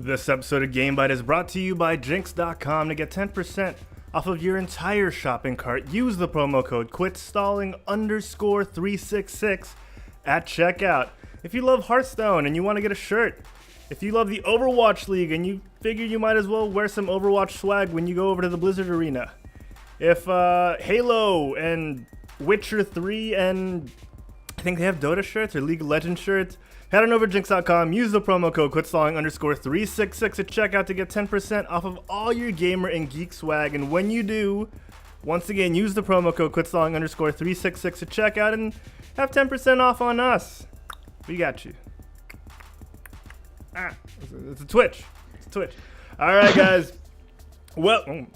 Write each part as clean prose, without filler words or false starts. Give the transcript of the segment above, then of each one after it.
This episode of GameByte is brought to you by Jinx.com. To get 10% off of your entire shopping cart, use the promo code QUITSTALLING_366 at checkout. If you love Hearthstone and you want to get a shirt, if you love the Overwatch League and you figure you might as well wear some Overwatch swag when you go over to the Blizzard Arena, if Halo and Witcher 3 and I think they have Dota shirts or League of Legends shirts, head on over to Jinx.com, use the promo code QUITSTALLING_366 at checkout to get 10% off of all your gamer and geek swag. And when you do, once again, use the promo code QUITSTALLING_366 at checkout and have 10% off on us. We got you. It's a Twitch. It's a Twitch. All right, guys. Well, are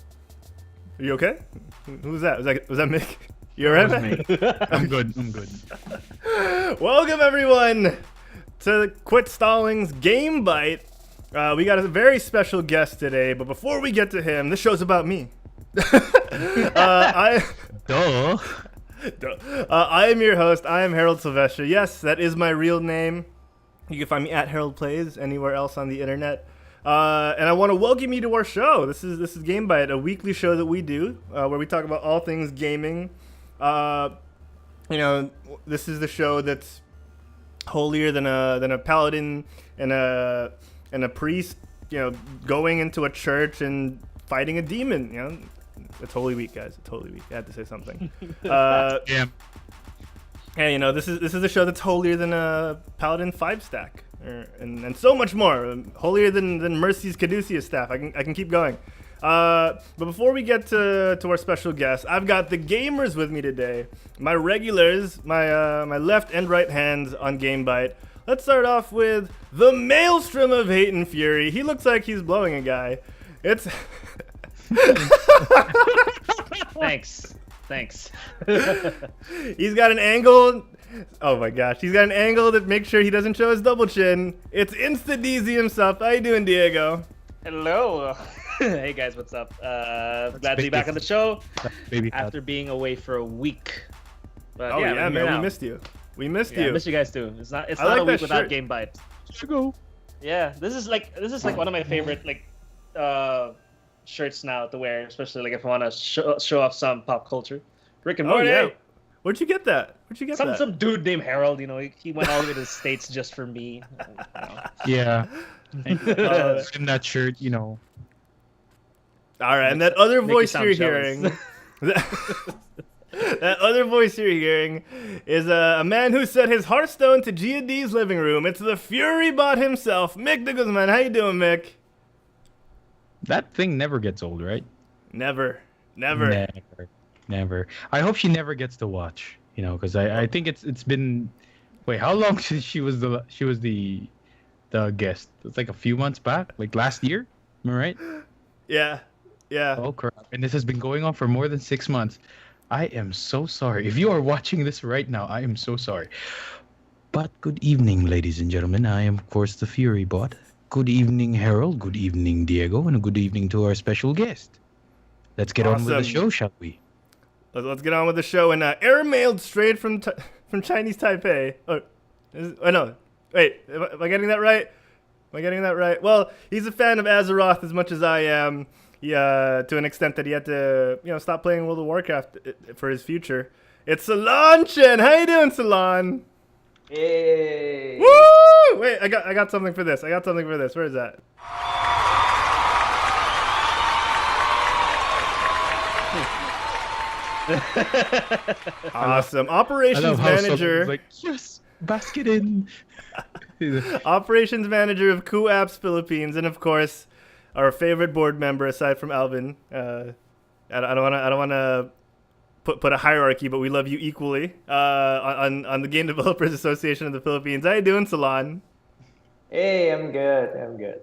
you okay? Who was that? Was that Mick? You alright, man? I'm good. Welcome, everyone, to Quit Stalling's GameByte. We got a very special guest today, but before we get to him, this show's about me. I am your host. I am Herald Silvestre. Yes, that is my real name. You can find me at Herald Plays anywhere else on the internet. And I want to welcome you to our show. This is GameByte, a weekly show that we do where we talk about all things gaming. This is the show that's holier than a paladin and a priest, going into a church and fighting a demon. It's Holy Week, guys. It's Holy Week. I had to say something. Yeah. Hey, this is a show that's holier than a paladin 5-stack, and so much more. Holier than Mercy's Caduceus staff. I can keep going. But before we get to our special guest, I've got the gamers with me today. My regulars, my left and right hands on GameByte. Let's start off with the maelstrom of hate and fury. He looks like he's blowing a guy. It's Thanks. He's got an angle. Oh my gosh, he's got an angle that makes sure he doesn't show his double chin. It's InstaDeezy himself. How you doing, Diego? Hello. Hey guys, what's up? Glad to be back on the show after being away for a week. But oh yeah, man, now. we missed you. We missed Yeah, you. I miss you guys too. It's not like a week that without shirt. GameByte. Go. Yeah, this is like one of my favorite shirts now to wear, especially like if I want to show off some pop culture. Rick and Morty. yeah. Where'd you get that? Some dude named Harold. He went all the way to the States just for me. Yeah. In that shirt, All right, and that other voice you're hearing, that other voice you're hearing is a man who set his Hearthstone to G&D's living room. It's the Fury bot himself, Mick DeGuzman. How you doing, Mick? That thing never gets old, right? Never. I hope she never gets to watch, because I think it's been. Wait, how long since she was the guest? It's like a few months back, like last year. Am I right? Yeah. Oh crap! And this has been going on for more than 6 months. I am so sorry. If you are watching this right now, I am so sorry. But good evening, ladies and gentlemen. I am, of course, the Fury bot. Good evening, Harold. Good evening, Diego. And a good evening to our special guest. Let's get on with the show, shall we? Let's get on with the show. And airmailed straight from Chinese Taipei. No. Wait, am I getting that right? Well, he's a fan of Azeroth as much as I am. To an extent that he had to, stop playing World of Warcraft for his future. It's Solon Chen. How you doing, Solon? Hey. Woo! Wait, I got something for this. Where is that? Awesome. Operations manager. Like, yes, basket in. Operations manager of KooApps Philippines, and of course, our favorite board member aside from Alvin. I don't want to put a hierarchy, but we love you equally. On the Game Developers Association of the Philippines. How you doing, Solon? Hey, I'm good.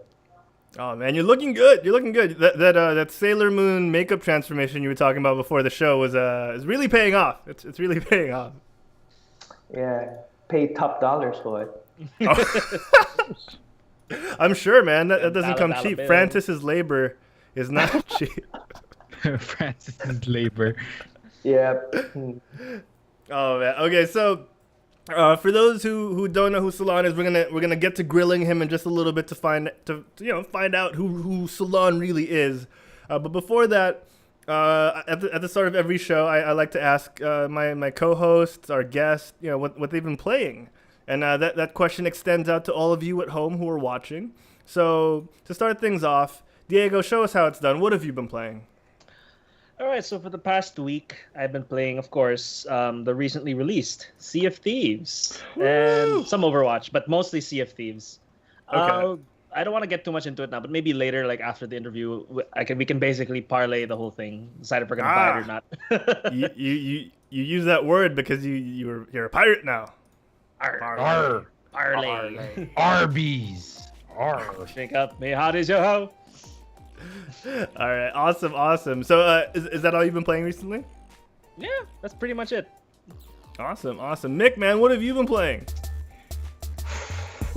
Oh man, you're looking good. That Sailor Moon makeup transformation you were talking about before the show is really paying off. It's really paying off. Yeah, pay top dollars for it. Oh. I'm sure, man. That doesn't come cheap. Bill. Francis's labor is not cheap. Francis's labor. Yeah. Oh man. Okay, so For those who don't know who Solon is, we're gonna get to grilling him in just a little bit to find out who Solon really is. But before that, at the start of every show, I like to ask my co-hosts, our guests, what they've been playing, and that question extends out to all of you at home who are watching. So to start things off, Diego, show us how it's done. What have you been playing? All right, so for the past week, I've been playing, of course, the recently released Sea of Thieves and some Overwatch, but mostly Sea of Thieves. Okay. I don't want to get too much into it now, but maybe later, like after the interview, we can basically parlay the whole thing, decide if we're gonna buy it or not. you use that word because you're a pirate now. Arr. Parlay. Arby's. Arr. Shake up, me hot is your hoe. All right, awesome. So is that all you've been playing recently? Yeah, that's pretty much it. Awesome. Mick, man, what have you been playing?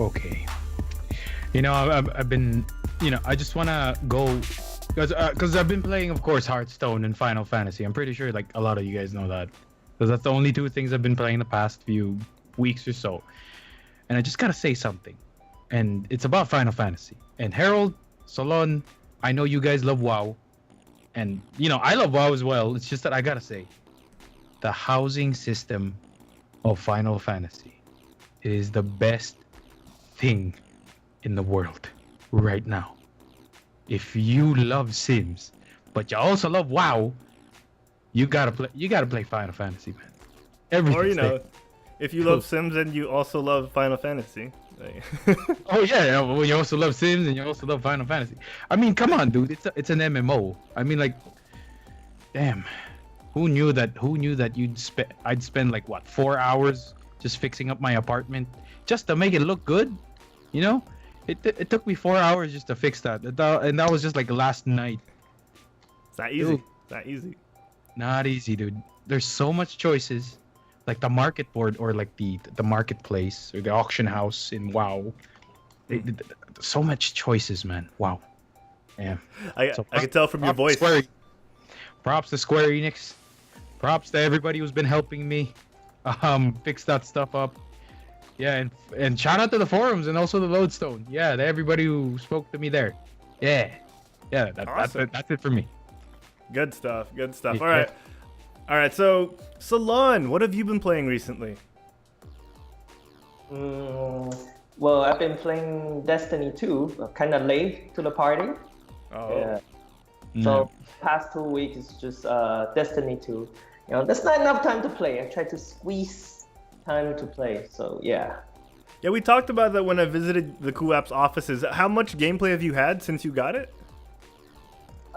Okay. I've been, I just want to go, because I've been playing, of course, Hearthstone and Final Fantasy. I'm pretty sure, like, a lot of you guys know that. Because that's the only two things I've been playing the past few weeks or so. And I just got to say something. And it's about Final Fantasy. And Herald, Solon, I know you guys love WoW. And, I love WoW as well. It's just that I got to say, the housing system of Final Fantasy is the best thing in the world right now. If you love Sims, but you also love WoW, you gotta play Final Fantasy, man. Everything. Or if you love Sims and you also love Final Fantasy. Oh yeah, well, you also love Sims and you also love Final Fantasy. I mean, come on, dude. It's an MMO. I mean, like, damn. Who knew that I'd spend like 4 hours just fixing up my apartment just to make it look good? It took me 4 hours just to fix that, and that was just like last night. It's not easy. Dude, it's not easy. Not easy, dude. There's so much choices, like the market board or like the marketplace or the auction house in WoW. So much choices, man. Wow. Yeah. I can tell from your voice. Props to Square Enix. Props to everybody who's been helping me fix that stuff up. Yeah, and shout out to the forums and also the Lodestone. Yeah, to everybody who spoke to me there. Yeah, Awesome. that's it for me. Good stuff. Yeah. All right. So, Solon, what have you been playing recently? Well, I've been playing Destiny 2, kind of late to the party. Oh. Yeah. So past 2 weeks is just Destiny 2. There's not enough time to play. I try to squeeze time to play, so yeah. Yeah, we talked about that when I visited the KooApps offices. How much gameplay have you had since you got it?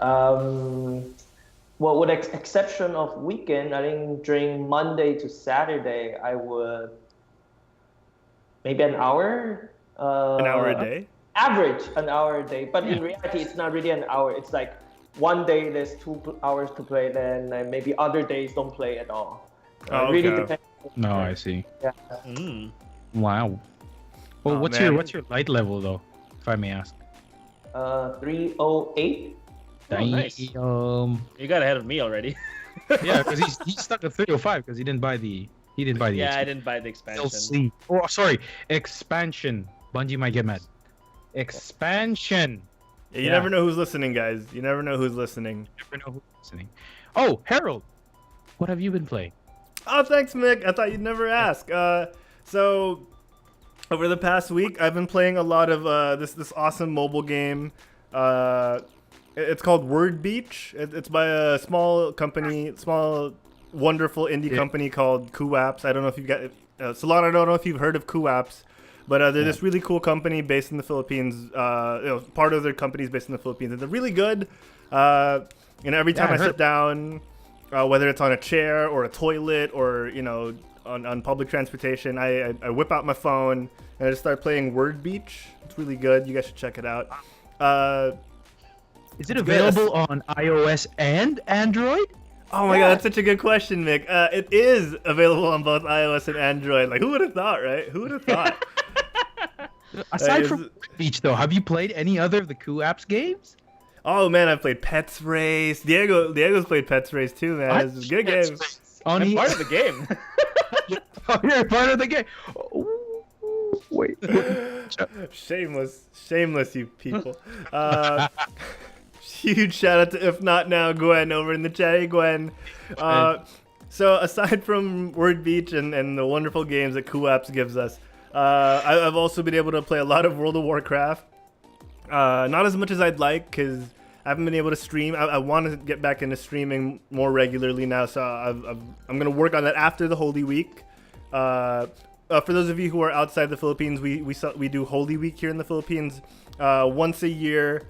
Well, with exception of weekend, I think during Monday to Saturday, I would maybe an hour. An hour a day? Average an hour a day, but in reality, it's not really an hour. It's like one day there's 2 hours to play, then maybe other days don't play at all. Oh, It really okay. depends. No, I see. Yeah. Wow. Well, Oh, what's man. your light level though, if I may ask? 308. Oh, nice. Damn. You got ahead of me already. Yeah, because he's stuck at 305 because he didn't buy the Yeah, I didn't buy the expansion. DLC. Oh, sorry, expansion. Bungie might get mad. Expansion. Yeah, you never know who's listening, guys. You never know who's listening. Never know who's listening. Oh, Herald, what have you been playing? Oh, thanks, Mick. I thought you'd never ask. So over the past week, I've been playing a lot of this awesome mobile game. It's called Word Beach. It's by a small wonderful indie company called KooApps. I don't know if you've got Solon. I don't know if you've heard of KooApps, but they're this really cool company based in the Philippines. Part of their company is based in the Philippines, and they're really good. Every time I sit down, whether it's on a chair or a toilet or on public transportation, I whip out my phone and I just start playing Word Beach. It's really good. You guys should check it out. Is it available on iOS and Android? Oh my god, that's such a good question, Mick. It is available on both iOS and Android. Like, who would have thought, right? Who would have thought? Aside from Word Beach, though, have you played any other of the KooApps games? Oh man, I've played Pets Race. Diego's played Pets Race too, man. It's a good game. I'm part of the game. You're part of the game. Ooh, wait. Shameless, you people. Huge shout out to If Not Now Gwen over in the chat. Hey, Gwen. So aside from Word Beach and the wonderful games that KooApps gives us, I've also been able to play a lot of World of Warcraft. Not as much as I'd like, because I haven't been able to stream. I want to get back into streaming more regularly now, so I'm going to work on that after the Holy Week. For those of you who are outside the Philippines, we do Holy Week here in the Philippines. Once a year,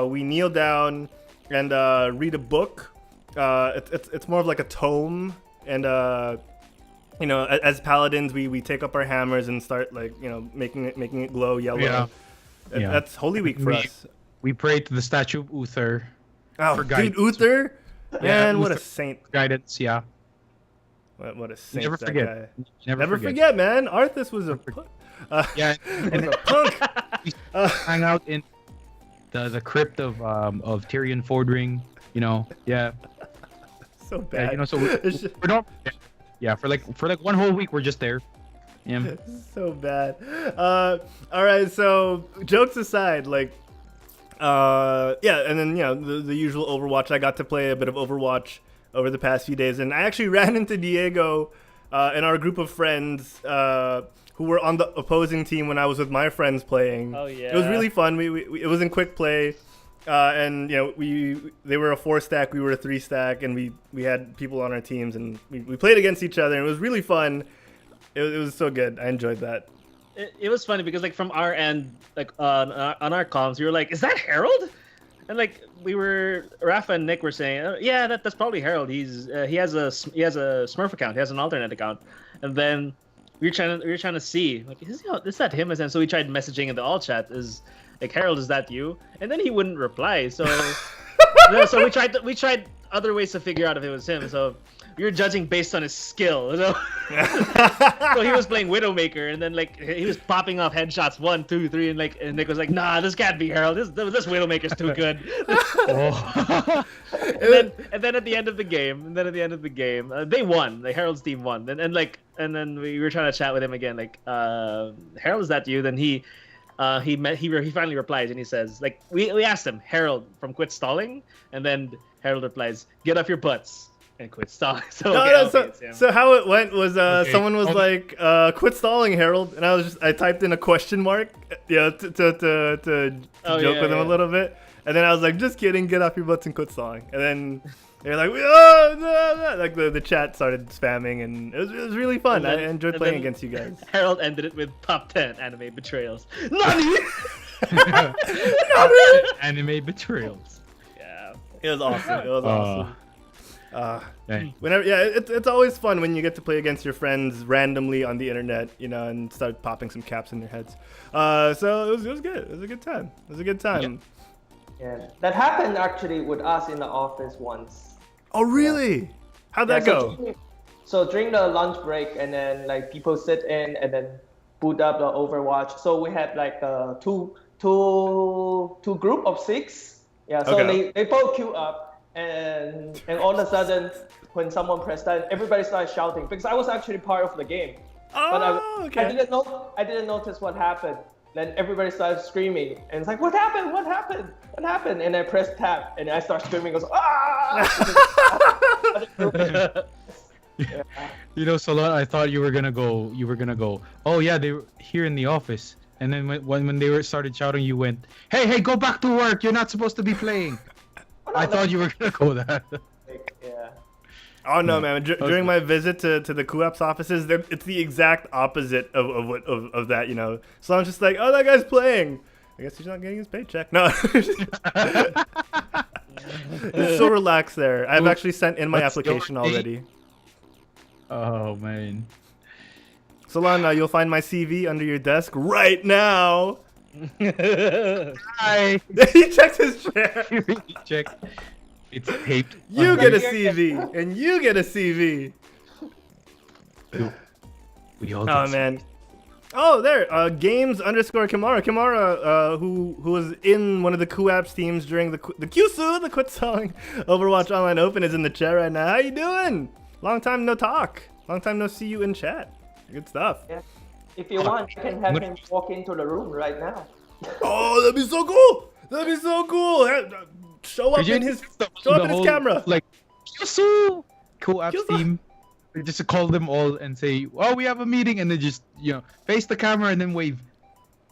we kneel down and read a book. It's more of like a tome, and as paladins, we take up our hammers and start making it glow yellow. Yeah. That's Holy Week for us. We pray to the statue of Uther. Oh, for dude, guidance. Uther, man, Yeah, what a Uther. saint! Guidance, yeah. What a saint! Never that forget. guy. Never forget, man. Arthas was a Yeah, and punk. we hang out in the crypt of Tyrion Fordring. Yeah. So bad. So we're not. Yeah, for like 1 whole week we're just there. Yeah. So bad. All right. So jokes aside, and then the usual Overwatch. I got to play a bit of Overwatch over the past few days, and I actually ran into Diego and our group of friends who were on the opposing team when I was with my friends playing. Oh yeah. It was really fun. It was in quick play. And they were a 4-stack, we were a 3-stack, and we had people on our teams, and we played against each other, and it was really fun. It was so good. I enjoyed that. It was funny because from our end, on our comms, we were like, "Is that Herald?" And Rafa and Nick were saying, "Yeah, that's probably Herald. He has a Smurf account. He has an alternate account." And then we were trying to see, is that him? And so we tried messaging in the all chat, Harold, is that you? And then he wouldn't reply. So so we tried other ways to figure out if it was him. So we were judging based on his skill. So he was playing Widowmaker, and then he was popping off headshots 1, 2, 3, and Nick was like, "Nah, this can't be Herald. This Widowmaker's too good." and then at the end of the game, they won. The Herald's team won. And then we were trying to chat with him again. Herald, is that you? Then he finally replies, and he says, we asked him, "Herald from Quit Stalling?" And then Herald replies, "Get off your butts and quit stalling." So how it went was someone was like, "Quit stalling, Herald," and I typed in a question mark, to joke with him a little bit, and then I was like, "Just kidding, get off your butts and quit stalling." And then they're like, "Oh no!" The chat started spamming, and it was really fun. I enjoyed playing against you guys. Harold ended it with top 10 anime betrayals. Nani? Anime betrayals. Yeah, it was awesome. It was awesome. It's always fun when you get to play against your friends randomly on the internet, and start popping some caps in their heads. So it was good. It was a good time. Yeah, that happened actually with us in the office once. Oh really? How'd that go? So during the lunch break, and then people sit in and then boot up the Overwatch. So we had two group of 6. Yeah. So Okay. they both queue up, and all of a sudden when someone pressed that, everybody started shouting because I was actually part of the game. But Okay. I didn't notice what happened. Then everybody started screaming, and it's like, "What happened? What happened? What happened?" And I pressed tab, and I start screaming, goes, "Ah!" Yeah. Solon, I thought you were gonna go. Oh yeah, they were here in the office, and then when they started shouting, you went, "Hey, go back to work! You're not supposed to be playing." I thought you were gonna go that. Yeah. Oh no, man! During my visit to the KooApps offices, it's the exact opposite of that. So I'm just like, "Oh, that guy's playing. I guess he's not getting his paycheck." No, it's so relaxed there. I've actually sent in my application already. Oh man. Solon, you'll find my CV under your desk right now. Hi. He checked his chair. Check. It's taped. You get a CV, and you get a CV. We all Oh man. Oh, there. Games_Kimara. Kimara, who was in one of the KooApps teams during the QSU, the Quit Stalling Overwatch Online Open, is in the chat right now. How you doing? Long time no talk. Long time no see you in chat. Good stuff. Yeah. If you want, you can have him walk into the room right now. Oh, that'd be so cool. That'd be so cool. Show up in his camera. Like, Kyosu! KooApps Kyosu! team. Just to call them all and say, oh, we have a meeting, and then just, face the camera and then wave.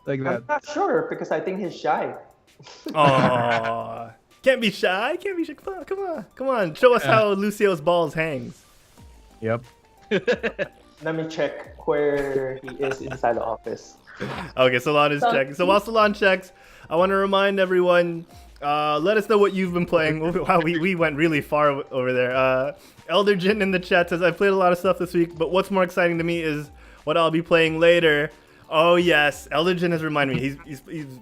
Like that. I'm not sure because I think he's shy. Aw. Can't be shy. Can't be shy. Come on. Show us how Lucio's balls hangs. Yep. Let me check where he is inside the office. Okay, Solon is checking. So while Solon checks, I want to remind everyone, let us know what you've been playing. Wow, we went really far over there. Elder Jin in the chat says, I've played a lot of stuff this week, but what's more exciting to me is what I'll be playing later. Oh yes, Elder Jin has reminded me. He's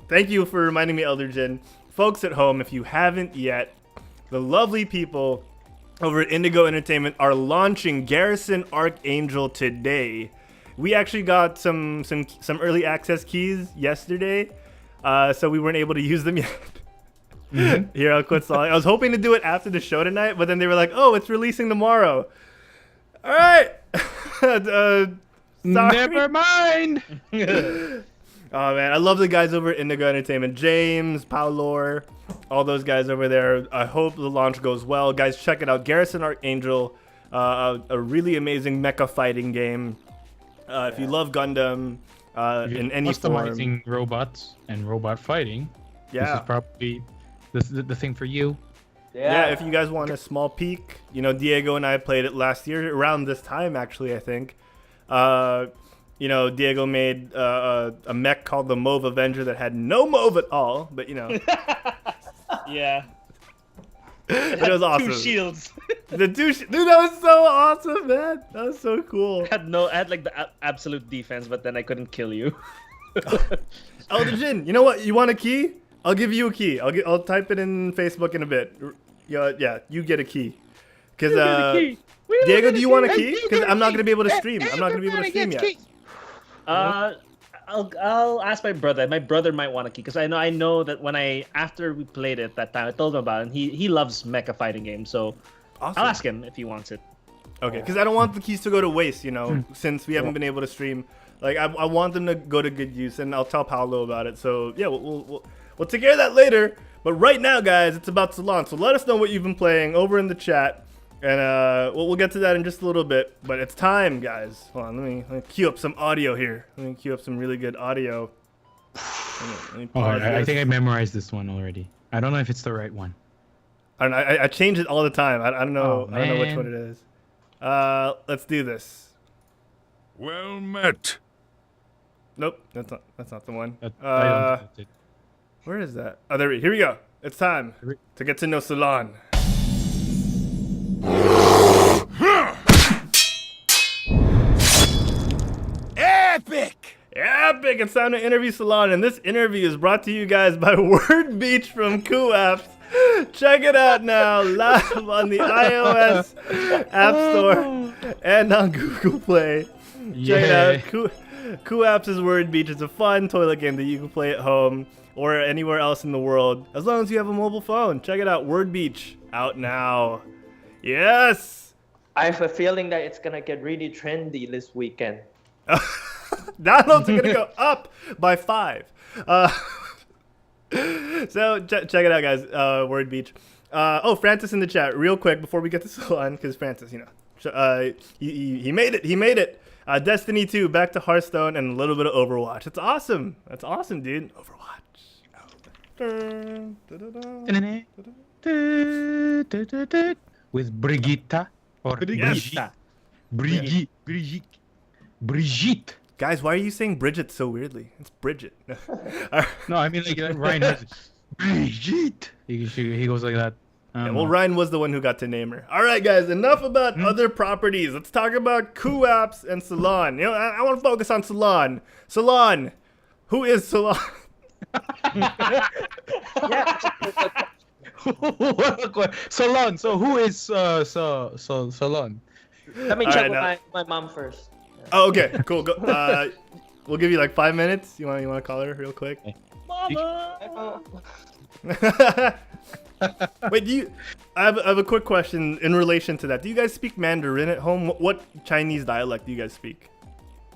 thank you for reminding me, Elder Jin. Folks at home, if you haven't yet, the lovely people over at Indigo Entertainment are launching Garrison Archangel today. We actually got some early access keys yesterday, so we weren't able to use them yet. Mm-hmm. Here, I'll quit stalling. I was hoping to do it after the show tonight, but then they were like, "Oh, it's releasing tomorrow." All right. Sorry. Never mind. Oh man, I love the guys over at Indigo Entertainment. James, Paulor, all those guys over there. I hope the launch goes well. Guys, check it out. Garrison Archangel, a really amazing mecha fighting game. If you love Gundam in any form. Customizing robots and robot fighting. Yeah. This is probably the thing for you. Yeah, if you guys want a small peek, Diego and I played it last year, around this time actually, I think. Diego made a mech called the Mauve Avenger that had no Mauve at all, but Yeah. It was awesome. Two shields. Dude, that was so awesome, man. That was so cool. I had like the absolute defense, but then I couldn't kill you. Elder Jin, you know what? You want a key? I'll give you a key. I'll type it in Facebook in a bit. Yeah, you get a key. Because Diego, do you want a key? Because I'm not gonna be able to stream. I'm not gonna be able to stream yet. I'll ask my brother. My brother might want a key because I know that after we played it that time, I told him about it. And he loves mecha fighting games, so Awesome. I'll ask him if he wants it. Okay, because I don't want the keys to go to waste. Since we haven't been able to stream, like I want them to go to good use, and I'll tell Paolo about it. So yeah, we'll take care of that later. But right now, guys, it's about to launch. So let us know what you've been playing over in the chat. And we'll get to that in just a little bit, but it's time, guys. Hold on, let me cue up some audio here. Let me cue up some really good audio. Let me pause I this. think I memorized this one already. I don't know if it's the right one. I don't know, I change it all the time. I don't know. Oh, I don't know which man. one it is. Let's do this. Well met. Nope, that's not the one. I don't know. That's it. Where is that? Oh, here we go. It's time to get to know Solon. Epic! Epic! It's time to interview Solon, and this interview is brought to you guys by Word Beach from KooApps. Check it out now, live on the iOS App Store and on Google Play. Check it out. KooApps' Word Beach is a fun toilet game that you can play at home or anywhere else in the world, as long as you have a mobile phone. Check it out, Word Beach, out now. Yes! I have a feeling that it's gonna get really trendy this weekend. Downloads are gonna go up by 5. So check it out, guys. Word Beach. Francis in the chat, real quick before we get to Solon, because Francis, he made it. He made it. Destiny 2, back to Hearthstone, and a little bit of Overwatch. It's awesome. That's awesome, dude. Overwatch. With Brigitte or Yes. Brigitte. Guys, why are you saying Bridget so weirdly? It's Bridget. No, I mean like Ryan has Brigitte. He goes like that. Ryan was the one who got to name her. All right, guys, enough about other properties. Let's talk about KooApps and Solon. I want to focus on Solon. Solon, who is Solon? Solon. So who is Solon? Let me All check right, with my mom first. Oh, okay, cool. Go, we'll give you like 5 minutes. You want to call her real quick? Mama! Wait, I have a quick question in relation to that. Do you guys speak Mandarin at home? What Chinese dialect do you guys speak?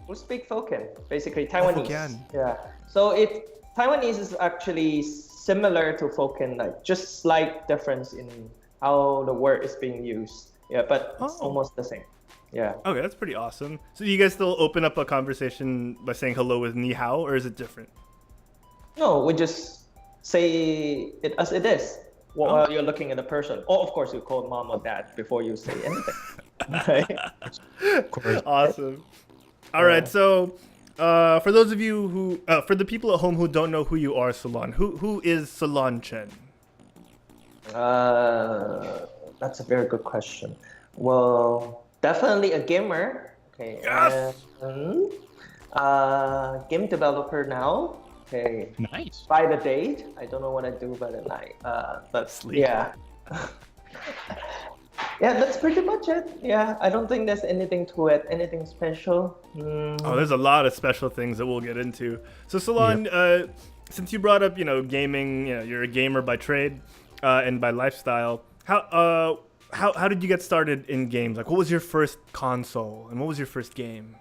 We speak Hokkien, basically Taiwanese. Hokkien. Yeah. So Taiwanese is actually similar to Hokkien, like just slight difference in how the word is being used. Yeah, but it's almost the same. Yeah. Okay, that's pretty awesome. So do you guys still open up a conversation by saying hello with ni hao, or is it different? No, we just say it as it is while you're looking at the person. Or of course you call mom or dad before you say anything. Right? Of course. Awesome. All right, so for those of you who, for the people at home who don't know who you are, Solon, who is Solon Chen? That's a very good question. Well, definitely a gamer. Okay. Yes! And, game developer now. Okay. Nice. By the day, I don't know what I do by the night. But Sleep. yeah. Yeah, that's pretty much it. Yeah, I don't think there's anything to it, anything special. Oh, there's a lot of special things that we'll get into. So Solon, since you brought up, gaming, you're a gamer by trade and by lifestyle. How did you get started in games? Like, what was your first console and what was your first game?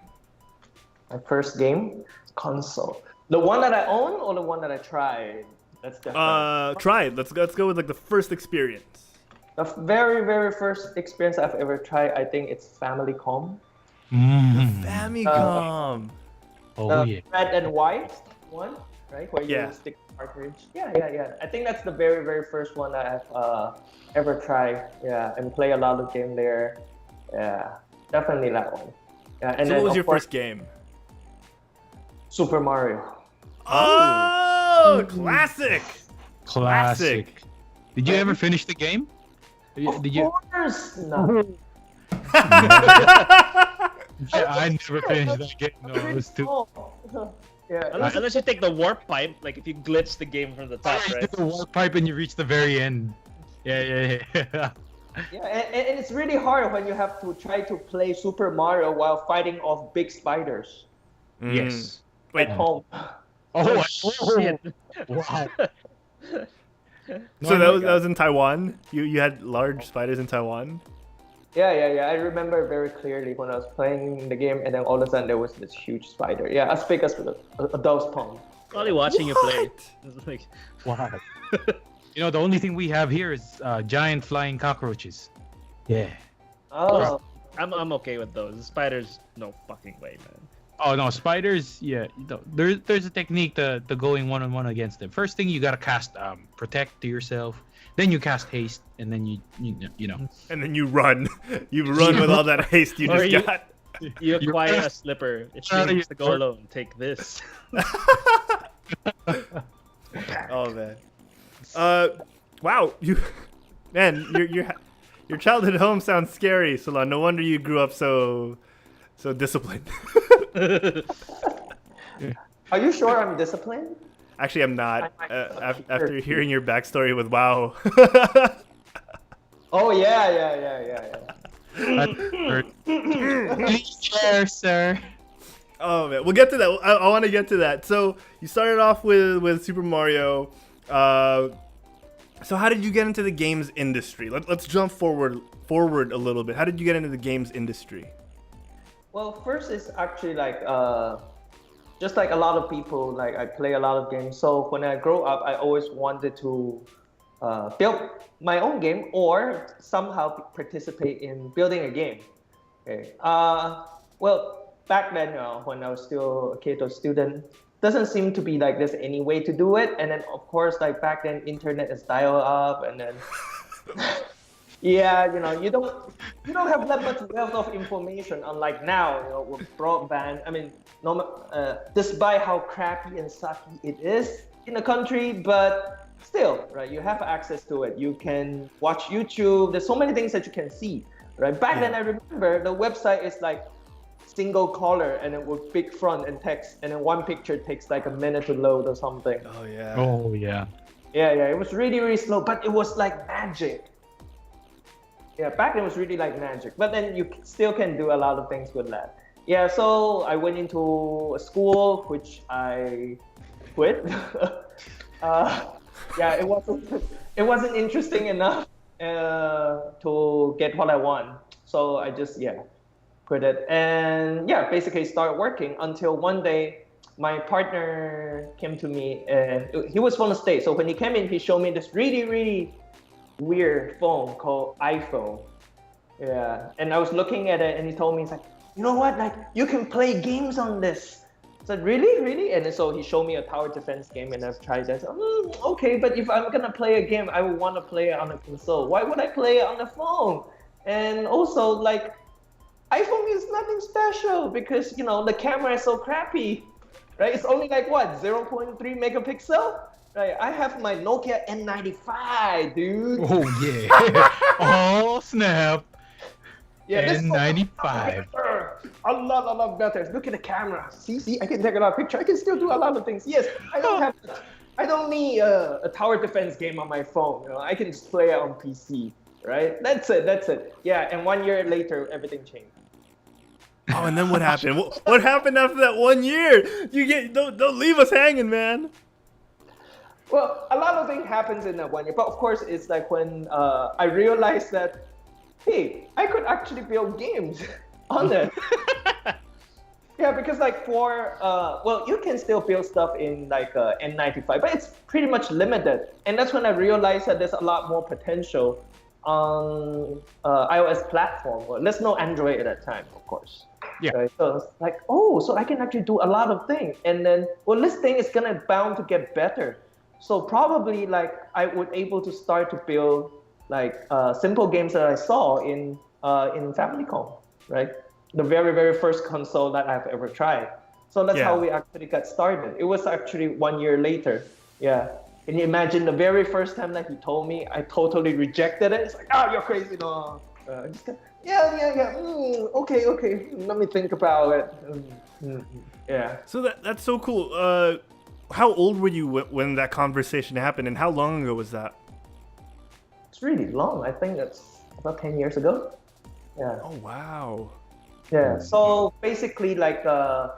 My first game, console. The one that I own or the one that I tried? That's different. Tried. Let's go with like the first experience. The very, very first experience I've ever tried, I think it's Famicom. Famicom. The red and white one, right? Where you stick the cartridge. Yeah. I think that's the very, very first one that I've ever tried. Yeah, and play a lot of game there. Yeah, definitely that one. Yeah, and so then, what was your course, first game? Super Mario. Oh, classic. Classic. Did you ever finish the game? Of course, no. Yeah, I never finished that game. No, it was too. Yeah, Unless you take the warp pipe, like if you glitch the game from the top, You right? hit the warp pipe and you reach the very end. Yeah. Yeah, and it's really hard when you have to try to play Super Mario while fighting off big spiders Yes. Wait. at home. Oh, Shit. wow. So that was in Taiwan. You had large spiders in Taiwan. Yeah. I remember very clearly when I was playing the game, and then all of a sudden there was this huge spider. Yeah, as big as a dove's palm. Probably watching you play. It's like, Wow. The only thing we have here is giant flying cockroaches. Yeah. Oh, I'm okay with those. The spiders, no fucking way, man. Oh no, spiders. Yeah, there's a technique to going one-on-one against them. First thing you gotta cast protect to yourself. Then you cast haste, and then you know. And then you run. You run with all that haste you Or just got. You acquire a slipper. It means to go alone. Take this. Oh man. Wow. Your childhood home sounds scary, Solon. No wonder you grew up so disciplined. are you sure I'm disciplined? Actually, I'm not. After hearing your backstory with WoW. Oh yeah. Please share, sir. Oh man, we'll get to that. I want to get to that. So you started off with Super Mario. So how did you get into the games industry? Let's jump forward a little bit. How did you get into the games industry? Well, first it's actually like just like a lot of people, like I play a lot of games. So when I grow up, I always wanted to build my own game or somehow participate in building a game. Okay. Well, back then, when I was still a kid or student, doesn't seem to be like there's any way to do it. And then of course, like back then, internet is dial up, and then yeah, you don't have that much wealth of information, unlike now, with broadband. I mean, despite how crappy and sucky it is in the country, but still, right? You have access to it. You can watch YouTube. There's so many things that you can see, right? Back then, I remember the website is like single color and then with big font and text, and then one picture takes like a minute to load or something. Oh yeah. Oh yeah. Yeah. It was really, really slow, but it was like magic. Yeah, back then it was really like magic. But then you still can do a lot of things with that. Yeah, so I went into a school which I quit. Yeah, it wasn't interesting enough, to get what I want. So I just quit it, and basically start working until one day my partner came to me, and he was from the States. So when he came in, he showed me this really, really weird phone called iPhone. Yeah, and I was looking at it, and he told me, he's like, you know what, like you can play games on this. I said, really? And then, so he showed me a tower defense game, and I've tried that. Okay, but if I'm gonna play a game, I would want to play it on a console. Why would I play it on the phone? And also, like, iPhone is nothing special because the camera is so crappy, right? It's only like what, 0.3 megapixel, right? I have my Nokia N95, dude. Oh yeah. Oh snap. Yeah, this N95. A lot better. Look at the camera. See, I can take a lot of pictures. I can still do a lot of things. Yes, I don't need a tower defense game on my phone. I can just play it on PC, right? That's it. Yeah, and 1 year later, everything changed. Oh, and then what happened? What happened after that 1 year? Don't leave us hanging, man. Well, a lot of things happens in that 1 year, but of course, it's like when I realized that, hey, I could actually build games on it. Yeah, because like you can still build stuff in like N95, but it's pretty much limited. And that's when I realized that there's a lot more potential on iOS platform. Well, there's no Android at that time, of course. Yeah. Right? So it's like, so I can actually do a lot of things. And then, this thing is bound to get better. So probably like I would able to start to build like simple games that I saw in Famicom, right? The very, very first console that I've ever tried. So that's how we actually got started. It was actually 1 year later. Yeah. Can you imagine the very first time that he told me, I totally rejected it. It's like, you're crazy. No. I just go, okay. Let me think about it. Yeah. So that's so cool. How old were you when that conversation happened, and how long ago was that? It's really long. I think that's about 10 years ago. Yeah. Oh, wow. Yeah. So basically, like the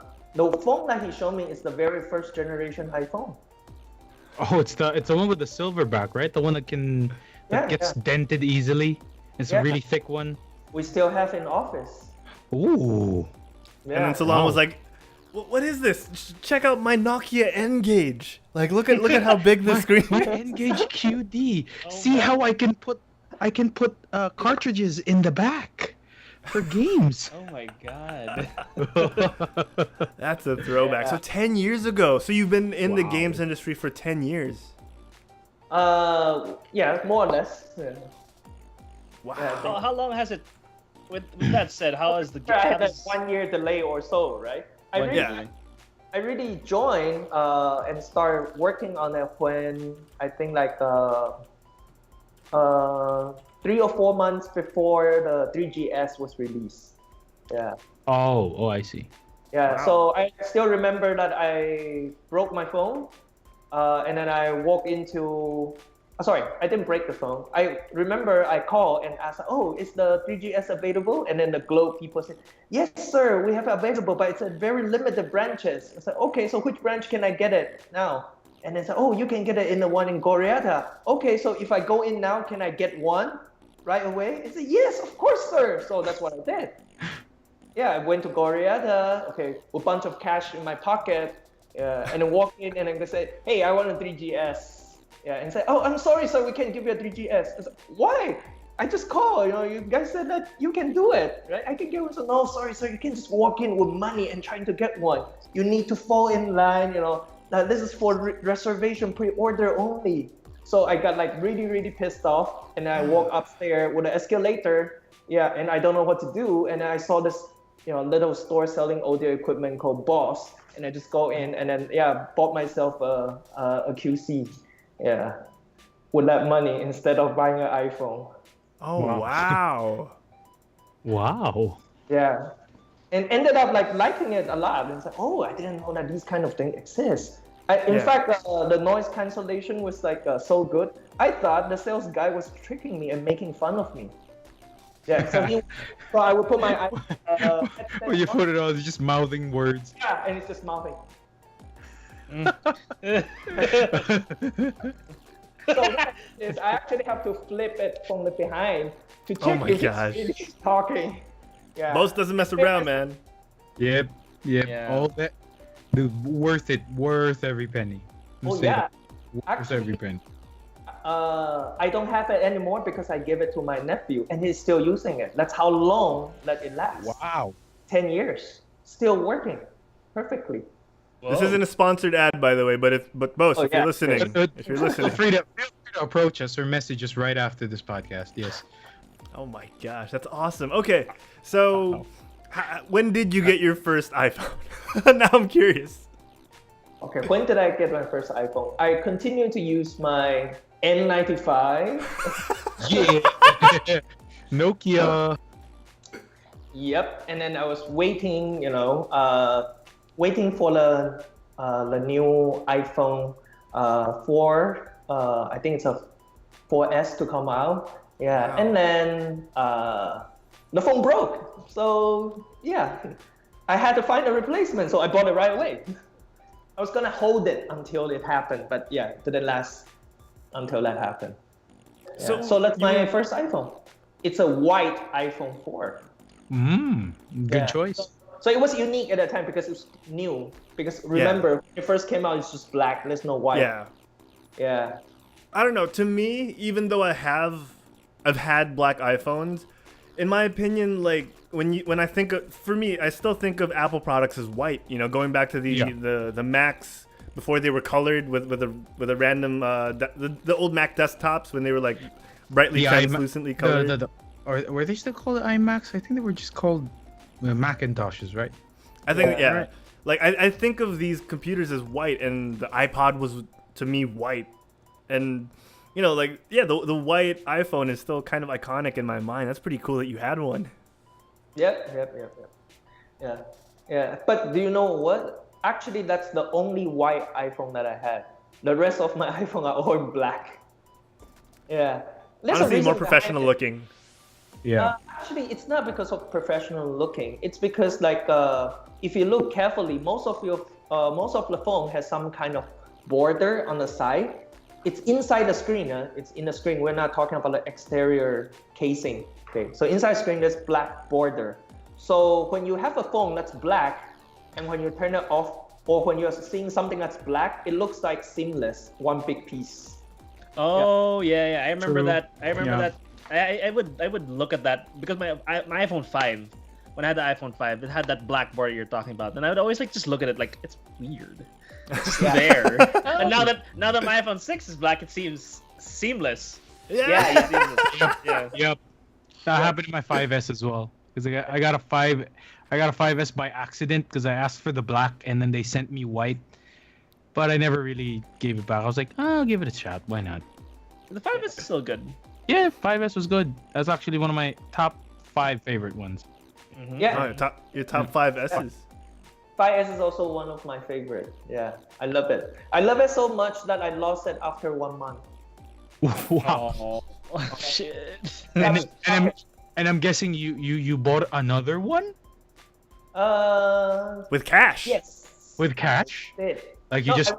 phone that he showed me is the very first generation iPhone. Oh, it's the one with the silver back, right? The one that gets dented easily. It's a really thick one. We still have in office. Ooh. Yeah. And then Solon was like, "What is this? Check out my Nokia N-Gage. Like, look at how big the screen My is." N-Gage QD. See how I can put cartridges in the back for games. Oh my god. That's a throwback. Yeah. So 10 years ago. So you've been in the games industry for 10 years. Yeah, more or less. Yeah. Wow. How long has it? With that said, how has the I had that 1 year delay or so, right? I really joined and started working on it when I think like 3 or 4 months before the 3GS was released. Yeah. Oh, I see. Yeah. Wow. So I still remember that I broke my phone, and then I walked into. Sorry, I didn't break the phone. I remember I called and asked, is the 3GS available? And then the Globe people said, yes, sir, we have it available, but it's at very limited branches. I said, okay, so which branch can I get it now? And they said, you can get it in the one in Goriata. Okay, so if I go in now, can I get one right away? I said, yes, of course, sir. So that's what I did. Yeah, I went to Goriata, with a bunch of cash in my pocket, and then walked in and then say, hey, I want a 3GS. Yeah, and say, I'm sorry, sir, we can't give you a 3GS. I said, why? I just called, you guys said that you can do it, right? I can give it. So, no, sorry, sir, you can't just walk in with money and trying to get one. You need to fall in line, this is for reservation pre-order only. So I got like really, really pissed off, and I walked upstairs with an escalator, and I don't know what to do. And then I saw this, little store selling audio equipment called Boss, and I just go in and then, bought myself a QC. Yeah, with that money instead of buying an iPhone. Oh, wow. Wow. Yeah, and ended up like liking it a lot. And it's like, I didn't know that these kind of things exist. In fact, the noise cancellation was like so good. I thought the sales guy was tricking me and making fun of me. Yeah, so I would put my When you put it on, it's just mouthing words. Yeah, and it's just mouthing. So that is, I actually have to flip it from the behind to check my if gosh. it's really talking. Yeah. Most doesn't mess around, man. Yep. Yeah. All that. Dude, worth it. Worth every penny. I'm Oh saying yeah. it. Worth Actually, every penny. I don't have it anymore because I gave it to my nephew and he's still using it. That's how long that it lasts. Wow. 10 years. Still working perfectly. This isn't a sponsored ad, by the way, but Bose, Oh, if you're yeah. listening, if you're Feel listening, free to approach us or message us right after this podcast. Yes. oh my gosh, that's awesome. Okay, so when did you get your first iPhone? Now I'm curious. Okay, when did I get my first iPhone? I continue to use my N95. Yeah. Nokia. Yep, and then I was waiting, waiting for the new iPhone 4. I think it's a 4S to come out. Yeah, Wow. and then the phone broke. So yeah, I had to find a replacement. So I bought it right away. I was gonna hold it until it happened, but yeah, it didn't last until that happened. Yeah. So that's my first iPhone. It's a white iPhone 4. Good Yeah. choice. So it was unique at that time because it was new. Because remember, when it first came out, it's just black. There's no white. Yeah. Yeah. I don't know. To me, even though I've had black iPhones, in my opinion, like when I think of, for me, I still think of Apple products as white. You know, going back to the Macs before they were colored with a random the old Mac desktops when they were like brightly translucently colored. Or were they still called iMacs? I think they were just called Macintoshes, right? I think Yeah. yeah. Like I think of these computers as white, and the iPod was to me white, and you know, like yeah, the white iPhone is still kind of iconic in my mind. That's pretty cool that you had one. Yep. Yeah. But do you know what? Actually, that's the only white iPhone that I had. The rest of my iPhone are all black. Yeah. There's a Honestly, reason more behind professional it. looking. Yeah. Actually, it's not because of professional looking. It's because like if you look carefully, most of the phone has some kind of border on the side. It's inside the screen. It's in the screen. We're not talking about the exterior casing. Okay. So inside the screen, there's black border. So when you have a phone that's black, and when you turn it off, or when you're seeing something that's black, it looks like seamless, one big piece. Oh yeah. I remember True. that. I remember Yeah. that. I would look at that because my iPhone 5, when I had the iPhone 5, it had that black border you're talking about, and I would always like just look at it like it's weird. It's just there. And now that my iPhone 6 is black, it seems seamless. Yeah. It's seamless. Yeah. Yep. That happened to my 5S as well. Because I got a 5S by accident because I asked for the black and then they sent me white. But I never really gave it back. I was like, I'll give it a shot. Why not? The 5S is still good. Yeah, 5S was good. That's actually one of my top 5 favorite ones. Yeah. Oh, your top 5 S's. 5S is also one of my favorite. Yeah, I love it. I love it so much that I lost it after 1 month. Wow. Oh shit. And I'm guessing you bought another one With cash. Yes. with cash? Did. Like you No, just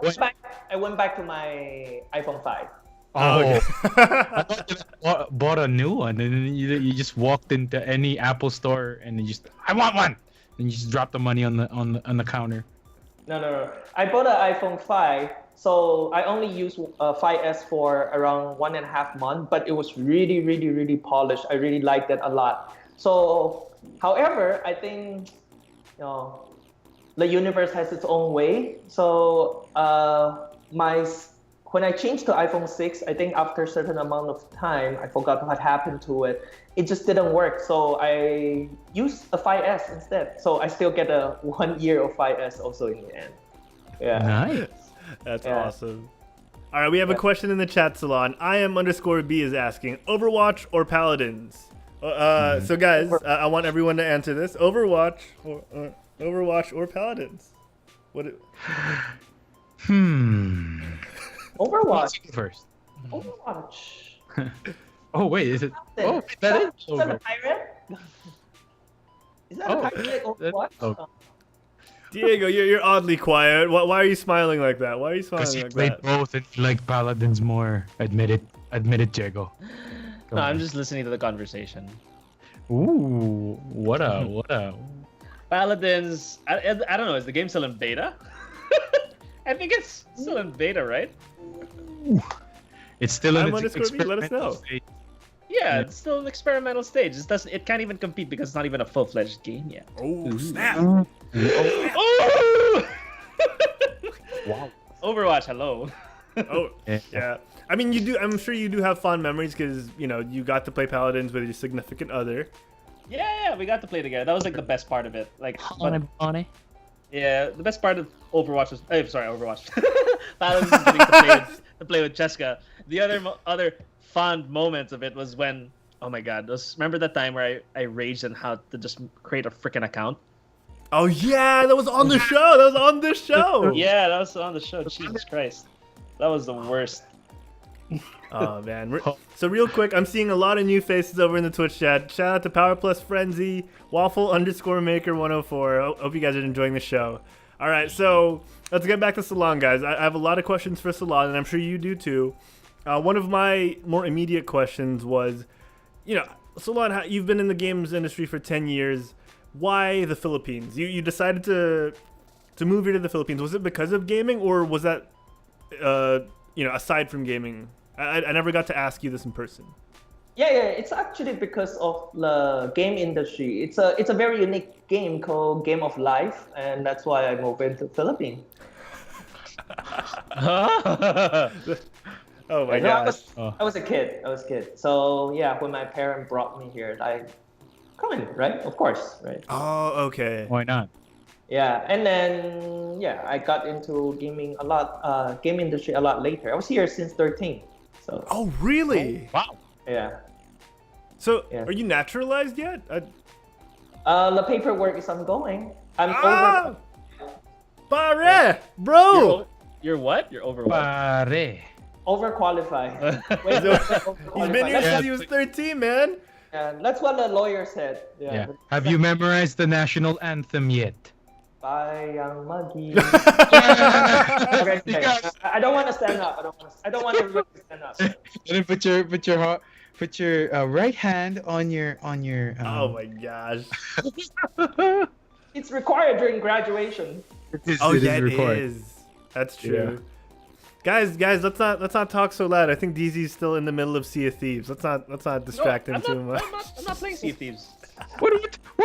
I went back to my iPhone 5. Oh, okay. I thought you bought a new one, and then you just walked into any Apple store and you just I want one, and you just dropped the money on the counter. No. I bought an iPhone 5, so I only used 5S for around 1.5 months, but it was really, really, really polished. I really liked it a lot. So, however, I think the universe has its own way. So when I changed to iPhone 6, I think after a certain amount of time, I forgot what happened to it. It just didn't work. So I used a 5S instead. So I still get a 1 year of 5S also in the end. Yeah. Nice. That's Yeah. awesome. All right, we have a question in the chat salon. IM_B is asking, Overwatch or Paladins? So guys, I want everyone to answer this. Overwatch or Paladins? Overwatch. First. Overwatch. Oh wait, is it? Oh, that is Is that a over. pirate? Is that Oh, a pirate that- Overwatch? oh. Diego, you're oddly quiet. Why are you smiling like that? Why are you Because smiling you like played that? both and you like Paladins more. Admit it. Admit it, Diego. No, I'm just listening to the conversation. Ooh, what a. Paladins. I don't know. Is the game still in beta? I think it's still in beta, right? It's still in I'm its underscore B, let us experimental know. stage. Yeah, it's still an experimental stage. It doesn't. It can't even compete because it's not even a full-fledged game yet. Oh, snap. Oh! Wow. Overwatch, hello. Oh, yeah. I mean, you do. I'm sure you do have fond memories because you got to play Paladins with your significant other. Yeah, we got to play together. That was like the best part of it. Like, but, Honey. yeah, the best part of Overwatch was. Overwatch. Paladins was getting to play with Cheska. The other fond moments of it was when. Oh my God! Remember that time where I raged on how to just create a freaking account? Oh yeah, that was on the show. That was on this show. Yeah, that was on the show. Jesus Christ, that was the worst. Oh man. So real quick, I'm seeing a lot of new faces over in the Twitch chat. Shout out to Power Plus Frenzy, Waffle_Maker104. Hope you guys are enjoying the show. All right, so let's get back to Solon, guys. I have a lot of questions for Solon, and I'm sure you do too. One of my more immediate questions was, Solon, you've been in the games industry for 10 years. Why the Philippines? You decided to move here to the Philippines. Was it because of gaming, or was that aside from gaming? I never got to ask you this in person. Yeah, it's actually because of the game industry. It's a very unique game called Game of Life, and that's why I moved into Philippines. Oh my No, gosh. I was a kid. So yeah, when my parent brought me here, I come in, right? Of course, right? Oh, okay. Why not? Yeah, and then I got into gaming a lot, game industry a lot later. I was here since 13. So Oh, really? Wow. yeah. So, Yeah. are you naturalized yet? The paperwork is ongoing. I'm Pare, bro. You're what? You're Overwatch. Pare. overqualified. He's been here since he was 13, man. Yeah, that's what the lawyer said. Yeah. Have you memorized the national anthem yet? Bayang Magi. Okay. I don't want to stand up. I don't want everybody to stand up. And then put your right hand on your Oh my gosh. It's required during graduation. It It required. is. That's true. Guys, let's not talk so loud. I think DZ's still in the middle of Sea of Thieves. Let's not distract him too much. I'm not playing Sea of Thieves. What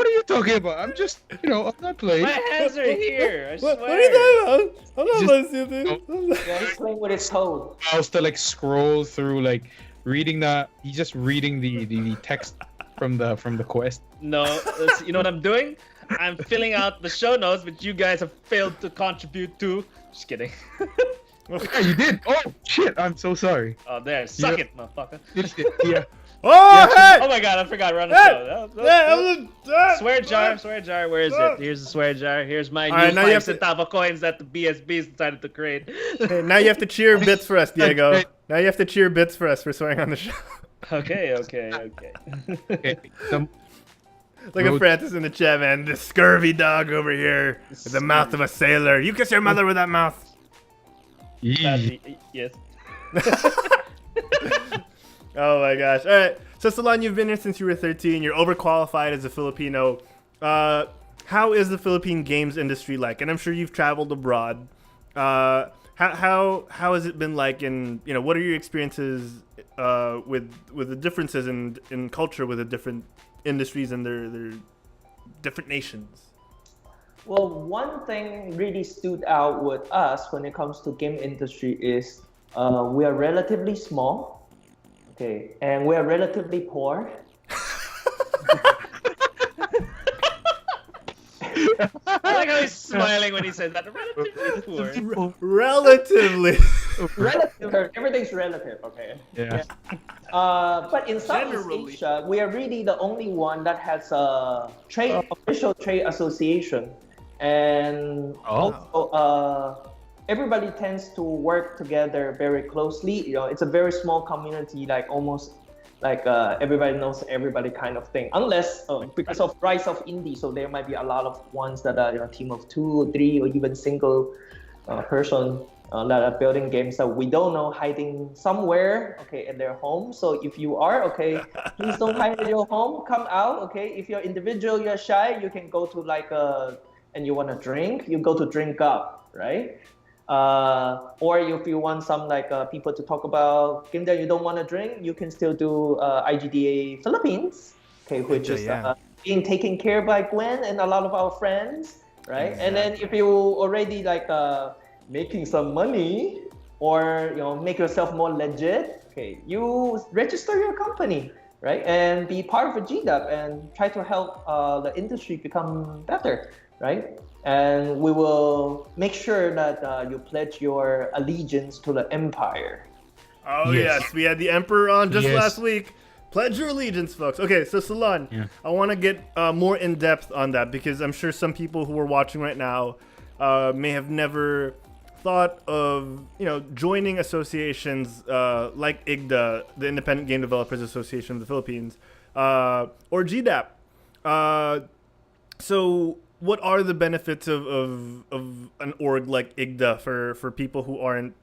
are you talking about? I'm just, I'm not playing. My hands are here. I swear. What are you talking about? I'm not Just- playing Sea of Thieves. Yeah, he's playing with his toes. Mouse to like scroll through like he's just reading the text from the quest. No, you know what I'm doing? I'm filling out the show notes, but you guys have failed to contribute to. Just kidding. Yeah, you did. Oh shit! I'm so sorry. Oh, there. Suck Yeah. it, motherfucker. Yeah. Oh, hey! Oh my god, I forgot we're on the Hey! show. Hey, Swear jar. Where is it? Here's the swear jar. Here's my All right, new now you have 5 to- centavo coins that the BSBs decided to create. Okay, now you have to cheer bits for us, Diego. Now you have to cheer bits for us for swearing on the show. Okay. Okay. Some, Look at Road- Francis in the chat, man. This scurvy dog over here with the mouth of a sailor. You kiss your mother with that mouth. Yes. Oh my gosh. All right. So Solon, you've been here since you were 13. You're overqualified as a Filipino. How is the Philippine games industry like? And I'm sure you've traveled abroad. How has it been like? And what are your experiences with the differences in culture with the different industries and their different nations? Well, one thing really stood out with us when it comes to game industry is we are relatively small, okay, and we are relatively poor. I like how he's smiling when he says that. Relatively poor. Relatively. Relative, everything's relative, okay. yeah. But in Southeast Generally. Asia, we are really the only one that has a official trade association, and also everybody tends to work together very closely. It's a very small community, like almost like everybody knows everybody kind of thing. Unless because of rise of indie, so there might be a lot of ones that are a team of 2 or 3 or even single person that are building games that we don't know, hiding somewhere, okay, in their home. So if you are, okay, please don't hide in your home. Come out, okay. If you're individual, you're shy, you can go to like and you want to drink, you go to Drink Up, right? Or if you want some like people to talk about game that you don't want to drink, you can still do IGDA Philippines, okay, which is being taken care by Gwen and a lot of our friends, right? And then if you already like making some money or make yourself more legit, okay, you register your company, right, and be part of a GDAP and try to help the industry become better, right? And we will make sure that you pledge your allegiance to the empire. Oh yes, we had the Emperor on just last week. Pledge your allegiance, folks. Okay, so Solon, I want to get more in depth on that because I'm sure some people who are watching right now may have never thought of joining associations like IGDA, the Independent Game Developers Association of the Philippines, or GDAP. So what are the benefits of an org like IGDA for people who aren't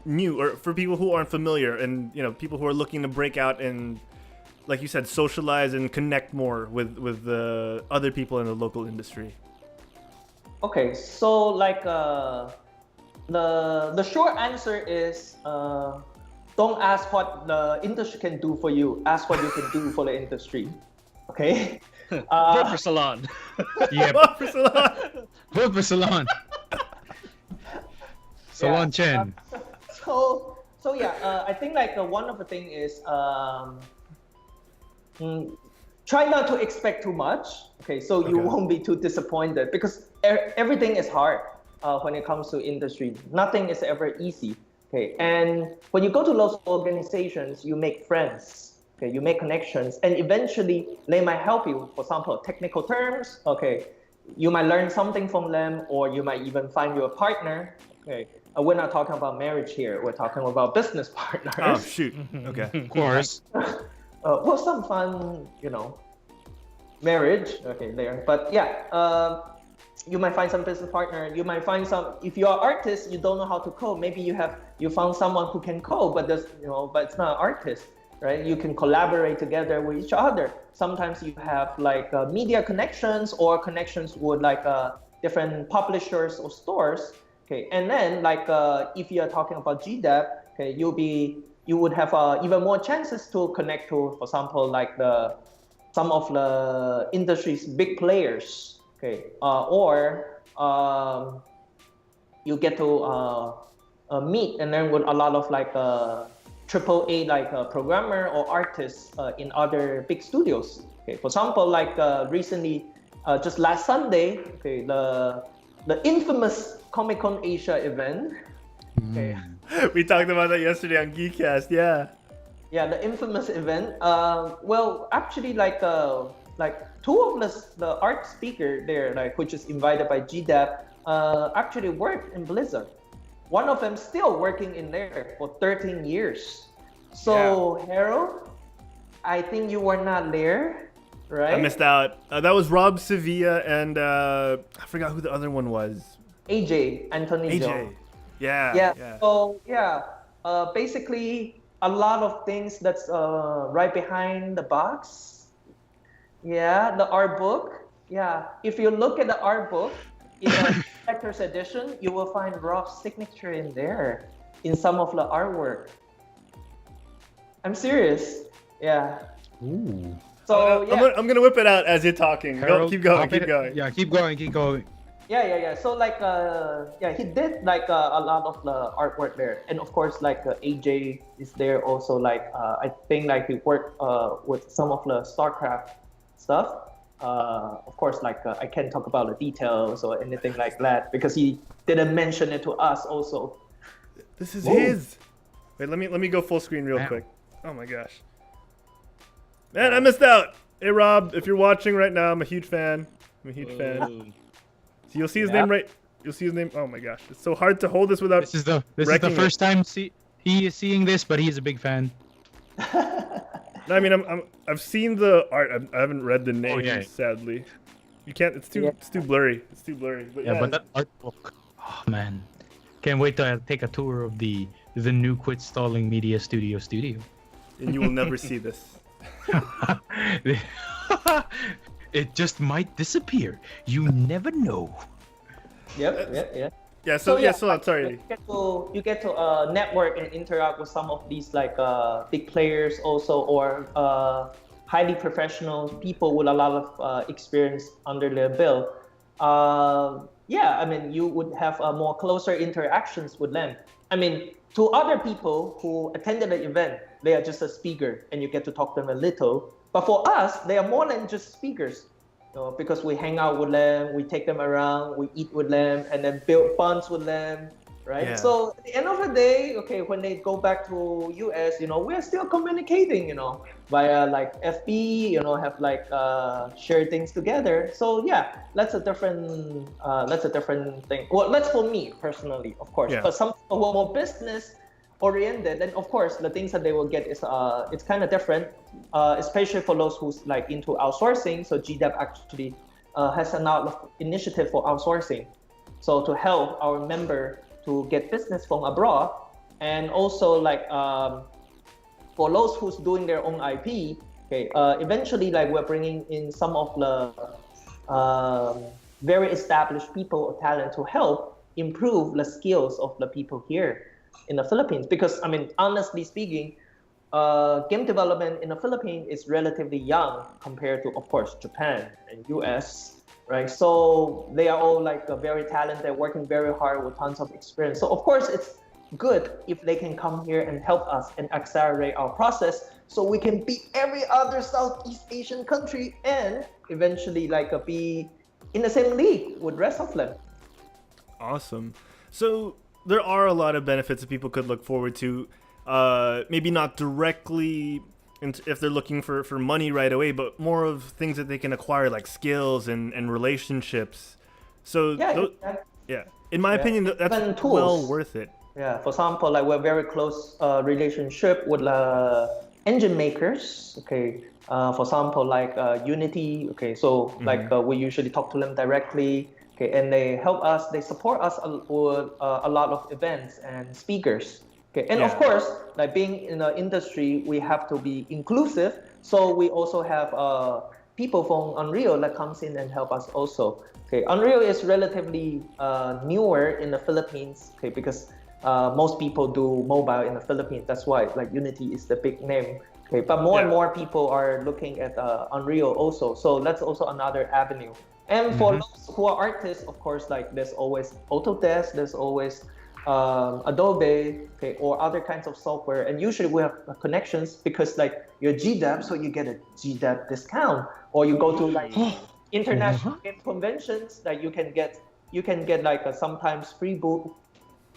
new or for people who aren't familiar and people who are looking to break out and, like you said, socialize and connect more with the other people in the local industry? Okay, so like the short answer is don't ask what the industry can do for you. Ask what you can do for the industry. Okay. Vote for Solon. Yeah. Vote for Solon. Vote for Solon. Solon Chen. So yeah, I think like one of the thing is try not to expect too much. Okay, so you won't be too disappointed because everything is hard when it comes to industry. Nothing is ever easy. Okay, and when you go to those organizations, you make friends. Okay, you make connections, and eventually they might help you. For example, technical terms. Okay, you might learn something from them, or you might even find you a partner. Okay, we're not talking about marriage here. We're talking about business partners. Oh shoot. Okay. Of course. Well, some fun, marriage. Okay, there. But yeah, you might find some business partner. You might find some. If you are artist, you don't know how to code. Maybe you found someone who can code, but but it's not an artist. Right, you can collaborate together with each other. Sometimes you have like media connections or connections with like different publishers or stores. Okay, and then like if you are talking about GDAP, okay, you would have even more chances to connect to, for example, like some of the industry's big players. Okay, or you get to meet and learn with a lot of like AAA like programmer or artists in other big studios. Okay, for example, like recently, just last Sunday, okay, the infamous Comic Con Asia event. Okay. We talked about that yesterday on Geekcast. Yeah. Yeah, the infamous event. Well, actually, like two of the art speaker there, like which is invited by GDAP, actually worked in Blizzard. One of them still working in there for 13 years. So, Harold, I think you were not there, right? I missed out. That was Rob Sevilla and I forgot who the other one was. AJ, Anthony AJ. Jones. Yeah. So, yeah, basically a lot of things that's right behind the box. Yeah, the art book. Yeah, if you look at the art book, in the collector's edition, you will find Rob's signature in there, in some of the artwork. I'm serious. Yeah. Ooh. So yeah. I'm gonna whip it out as you're talking. Keep going. Yeah, keep going. Yeah. So like, he did like a lot of the artwork there, and of course like AJ is there also. Like, I think like he worked with some of the StarCraft stuff. Of course, like I can't talk about the details or anything like that because he didn't mention it to us. Also, this is his. Wait, let me go full screen real quick. Oh my gosh, man, I missed out. Hey Rob, if you're watching right now, I'm a huge fan. So you'll see his name right. You'll see his name. Oh my gosh, it's so hard to hold this without. This is the first time he is seeing this, but he's a big fan. No, I mean, I've seen the art. I haven't read the names, yeah. sadly. You can't. It's too blurry. It's too blurry. But Yeah, but that art book. Oh man, can't wait to take a tour of the new Quit Stalling Media Studio. and you will never see this. It just might disappear. You never know. Yep. Yeah. So sorry. You get to network and interact with some of these like big players also, or highly professional people with a lot of experience under their belt. I mean, you would have more closer interactions with them. I mean, to other people who attended the event, they are just a speaker, and you get to talk to them a little. But for us, they are more than just speakers, because we hang out with them, we take them around, we eat with them, and then build funds with them, right? Yeah. So at the end of the day, okay, when they go back to US, we are still communicating, via like FB, have like share things together. So yeah, that's a different thing. Well, that's for me personally, of course. Yeah. But some people who are more business oriented, then of course the things that they will get is it's kind of different, especially for those who's like into outsourcing. So GDAP actually has a lot of initiative for outsourcing, so to help our member to get business from abroad, and also like for those who's doing their own IP. Okay, eventually like we're bringing in some of the very established people or talent to help improve the skills of the people here in the Philippines, because I mean, honestly speaking, game development in the Philippines is relatively young compared to, of course, Japan and US, right? So they are all like very talented, working very hard with tons of experience. So of course, it's good if they can come here and help us and accelerate our process, so we can beat every other Southeast Asian country and eventually like be in the same league with rest of them. Awesome. So there are a lot of benefits that people could look forward to. Maybe not directly if they're looking for money right away, but more of things that they can acquire, like skills and relationships. So in my opinion, that's well worth it. Yeah, for example, like we're very close relationship with engine makers. Okay, for example, like Unity. Okay, so like we usually talk to them directly. Okay, and they help us, they support us with a lot of events and speakers. Okay, and of course, like being in the industry, we have to be inclusive. So we also have people from Unreal that comes in and help us also. Okay, Unreal is relatively newer in the Philippines. Okay, because most people do mobile in the Philippines. That's why like Unity is the big name. Okay, but more and more people are looking at Unreal also. So that's also another avenue. And for those who are artists, of course, like there's always Autodesk, there's always Adobe, okay, or other kinds of software. And usually we have connections because like you're GDAP, so you get a GDAP discount, or you go to like international game conventions that you can get like sometimes free booth,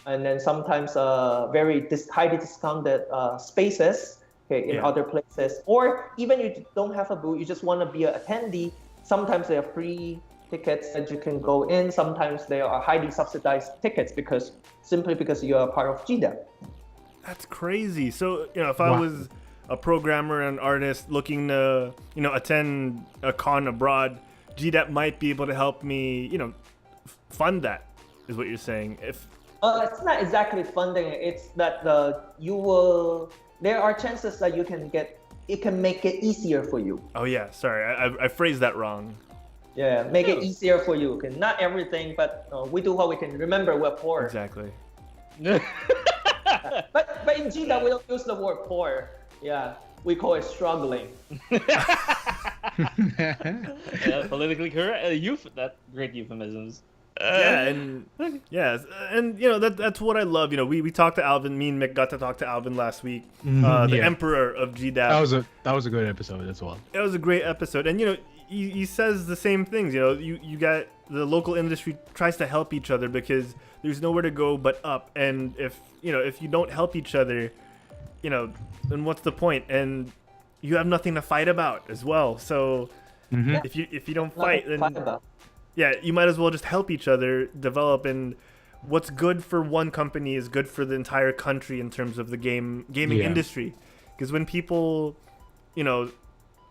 and then sometimes very highly discounted spaces, okay, in other places. Or even you don't have a booth, you just want to be an attendee. Sometimes they are free tickets that you can go in. Sometimes they are highly subsidized tickets simply because you are part of GDAP. That's crazy. So, if I was a programmer and artist looking to, attend a con abroad, GDAP might be able to help me, fund that, is what you're saying. It's not exactly funding it. It's that there are chances that it can make it easier for you. Oh yeah, sorry, I phrased that wrong. Yeah, make it easier for you. Okay, not everything, but we do what we can. Remember, we're poor. Exactly. But in GDAP, we don't use the word poor. Yeah, we call it struggling. Yeah, politically correct. That great euphemisms. And that's what I love. We talked to Alvin. Me and Mick got to talk to Alvin last week, the emperor of GDAP. That was a good episode as well. It was a great episode, and he says the same things. You got the local industry tries to help each other because there's nowhere to go but up, and if you don't help each other, then what's the point? And you have nothing to fight about as well. So if you don't fight, then you might as well just help each other develop. And what's good for one company is good for the entire country in terms of the gaming industry. Because when people you know,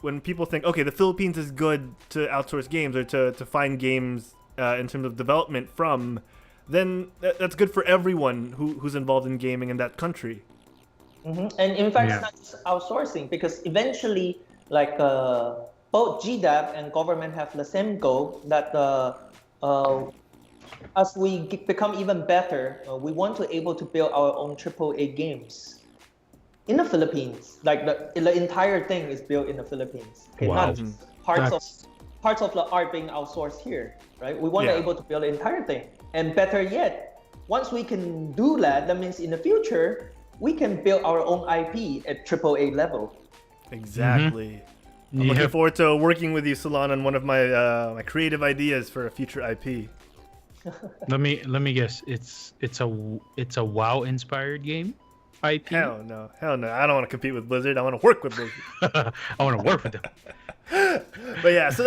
when people think, okay, the Philippines is good to outsource games or to find games in terms of development from, then that's good for everyone who's involved in gaming in that country. And in fact, it's not just outsourcing, because eventually, like both GDAP and government have the same goal that as we become even better, we want to able to build our own AAA games in the Philippines. Like the entire thing is built in the Philippines. Okay, Wow. not just parts of the art being outsourced here, right? We want to able to build the entire thing. And better yet, once we can do that, that means in the future we can build our own IP at AAA level. Exactly. I'm looking forward to working with you, Solon, on one of my my creative ideas for a future IP. Let me guess. It's a WoW inspired game. IP. Hell no. I don't want to compete with Blizzard. I want to work with Blizzard. I want to work with them. But yeah, so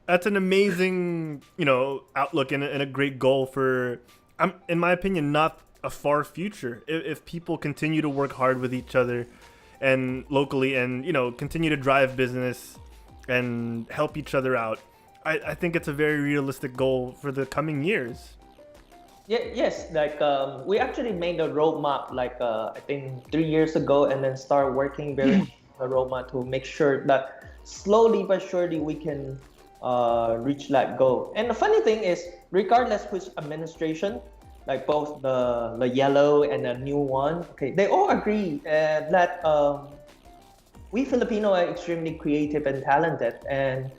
that's an amazing, you know, outlook and a great goal for, in my opinion, not a far future. If people continue to work hard with each other and locally, and you know, continue to drive business and help each other out, I think it's a very realistic goal for the coming years. Yeah, yes, like we actually made a roadmap like I think 3 years ago, and then start working very on the roadmap to make sure that slowly but surely we can reach that goal. And the funny thing is, regardless which administration, like both the yellow and the new one, okay, they all agree that we Filipino are extremely creative and talented, and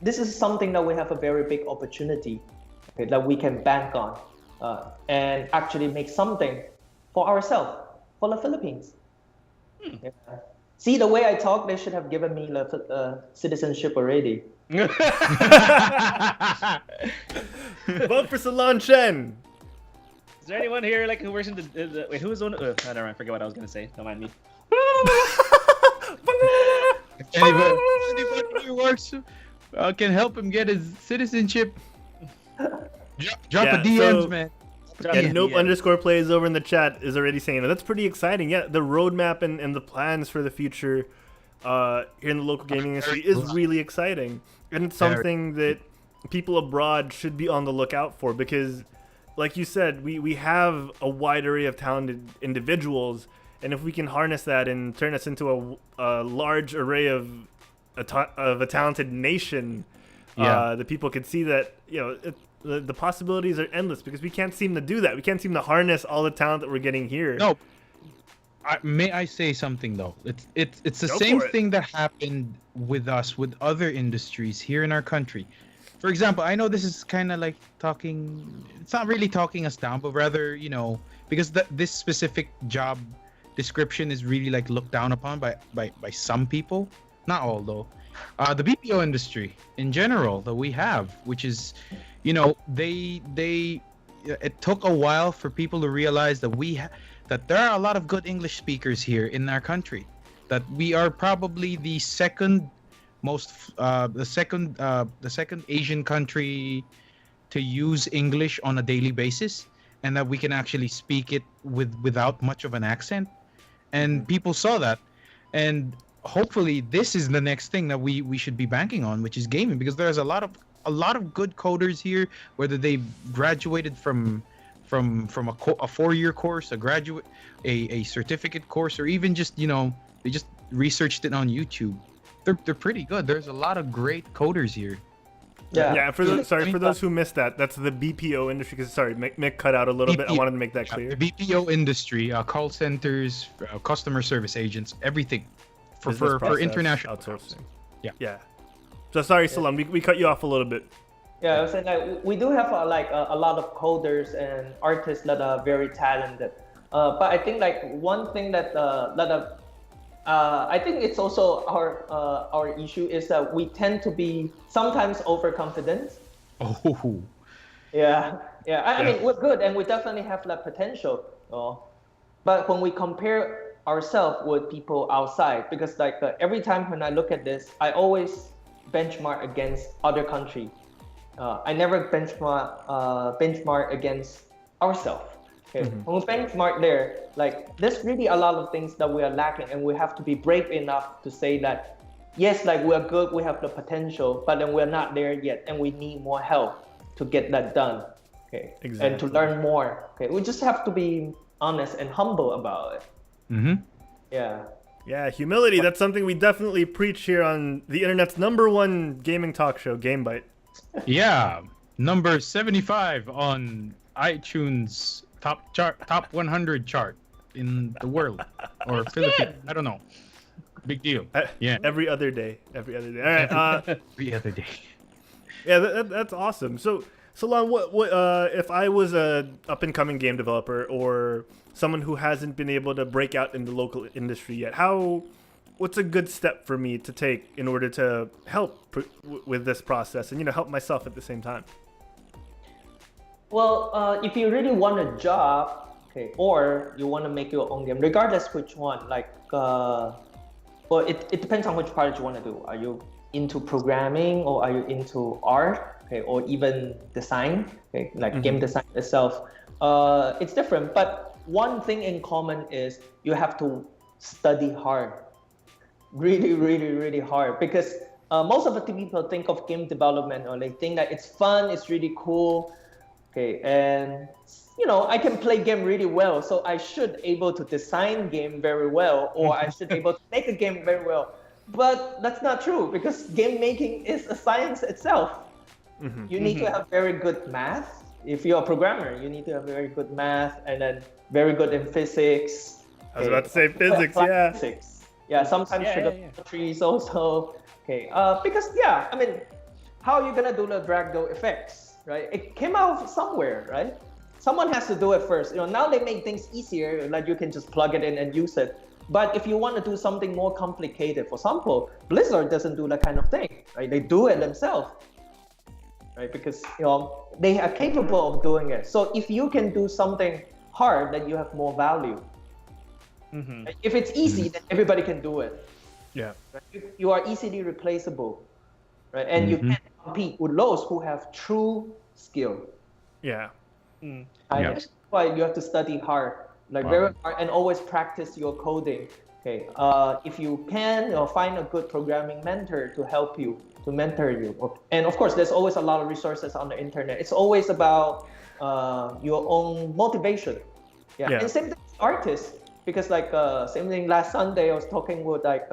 this is something that we have a very big opportunity, okay, that we can bank on and actually make something for ourselves, for the Philippines. Yeah. See, the way I talk, they should have given me the citizenship already. Vote for Solon Chen. Is there anyone here like who works in the wait? Who's on? I don't know. I forget what I was gonna say. Don't mind me. Anybody who works can help him get his citizenship. Drop a DMs, man. And Nope _ plays over in the chat is already saying that. That's pretty exciting. Yeah, the roadmap and the plans for the future here in the local gaming industry is really exciting. And it's something that people abroad should be on the lookout for, because like you said, we have a wide array of talented individuals, and if we can harness that and turn us into a large array of a talented nation, the people can see that, you know, the possibilities are endless, because we can't seem to do that. We can't seem to harness all the talent that we're getting here. No. May I say something though? It's the same thing that happened with us with other industries here in our country. For example, I know this is kind of like talking. It's not really talking us down, but rather, you know, because this specific job description is really like looked down upon by some people. Not all though. The BPO industry in general that we have, which is, you know, it took a while for people to realize that that there are a lot of good English speakers here in our country. That we are probably the second Asian country to Use English on a daily basis, and that we can actually speak it without much of an accent. And people saw that, and hopefully this is the next thing that we should be banking on, which is gaming, because there's a lot of good coders here, whether they graduated from a 4-year course, a certificate course, or even just, you know, they just researched it on YouTube. They're pretty good. There's a lot of great coders here. Yeah. For those who missed that, that's the BPO industry. Because Mick cut out a little bit. I wanted to make that clear. The BPO industry, call centers, customer service agents, everything for international outsourcing. Yeah. So sorry, Solon, we cut you off a little bit. Yeah, I was saying, like, we do have a lot of coders and artists that are very talented. But I think like one thing that I think it's also our issue is that we tend to be sometimes overconfident. Oh. Yeah. I mean, we're good and we definitely have that potential. But when we compare ourselves with people outside, because like every time when I look at this, I always benchmark against other countries. I never benchmark against ourselves. Okay, when we benchmark there, like there's really a lot of things that we are lacking, and we have to be brave enough to say that yes, like we are good, we have the potential, but then we're not there yet, and we need more help to get that done. Okay, and to learn more. Okay, we just have to be honest and humble about it. Yeah. Yeah, humility. That's something we definitely preach here on the internet's #1 gaming talk show, GameByte. Yeah, number 75 on iTunes top 100 chart in the world or Philippines. I don't know. Big deal. Yeah. Every other day. All right. Every other day. Yeah, that's awesome. So, Solon, what if I was a up and coming game developer or someone who hasn't been able to break out in the local industry yet? What's a good step for me to take in order to help with this process and help myself at the same time? Well, if you really want a job, okay, or you want to make your own game, regardless which one, like, well, it depends on which project you want to do. Are you into programming or are you into art, okay, or even design, okay, like game design itself? It's different, but one thing in common is you have to study hard, really, really, really hard, because most of the people think of game development or they think that it's fun, it's really cool. Okay, and I can play game really well, so I should able to design game very well, or I should able to make a game very well. But that's not true, because game making is a science itself. You need to have very good math. If you're a programmer, you need to have very good math, and then very good in physics. I was about to say physics, yeah. Physics. Yeah, sometimes trigonometry also. Okay, because I mean, how are you gonna do the Dragdo effects? Right? It came out somewhere, right? Someone has to do it first. Now they make things easier, like you can just plug it in and use it. But if you want to do something more complicated, for example, Blizzard doesn't do that kind of thing, right? They do it themselves, right? Because they are capable of doing it. So if you can do something hard, then you have more value. If it's easy, then everybody can do it. Yeah. Right? You are easily replaceable, right? And you can compete with those who have true skill. Yeah. That's why you have to study hard, like very hard, and always practice your coding. Okay. If you can, find a good programming mentor to help you, to mentor you. And of course, there's always a lot of resources on the internet. It's always about your own motivation. Yeah. And same thing with artists, because like same thing last Sunday, I was talking with like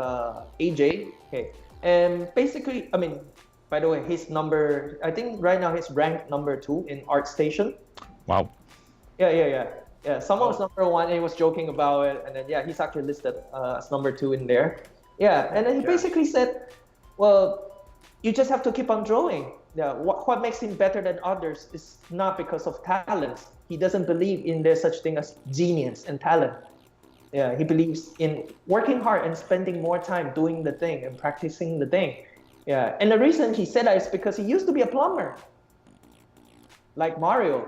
AJ. Okay. And basically, I mean, by the way, I think right now he's ranked #2 in ArtStation. Wow. Yeah. Someone was #1 and he was joking about it. And then, he's actually listed as #2 in there. Yeah. And then he basically said, well, you just have to keep on drawing. Yeah. What makes him better than others is not because of talents. He doesn't believe in there's such thing as genius and talent. Yeah. He believes in working hard and spending more time doing the thing and practicing the thing. Yeah, and the reason he said that is because he used to be a plumber, like Mario.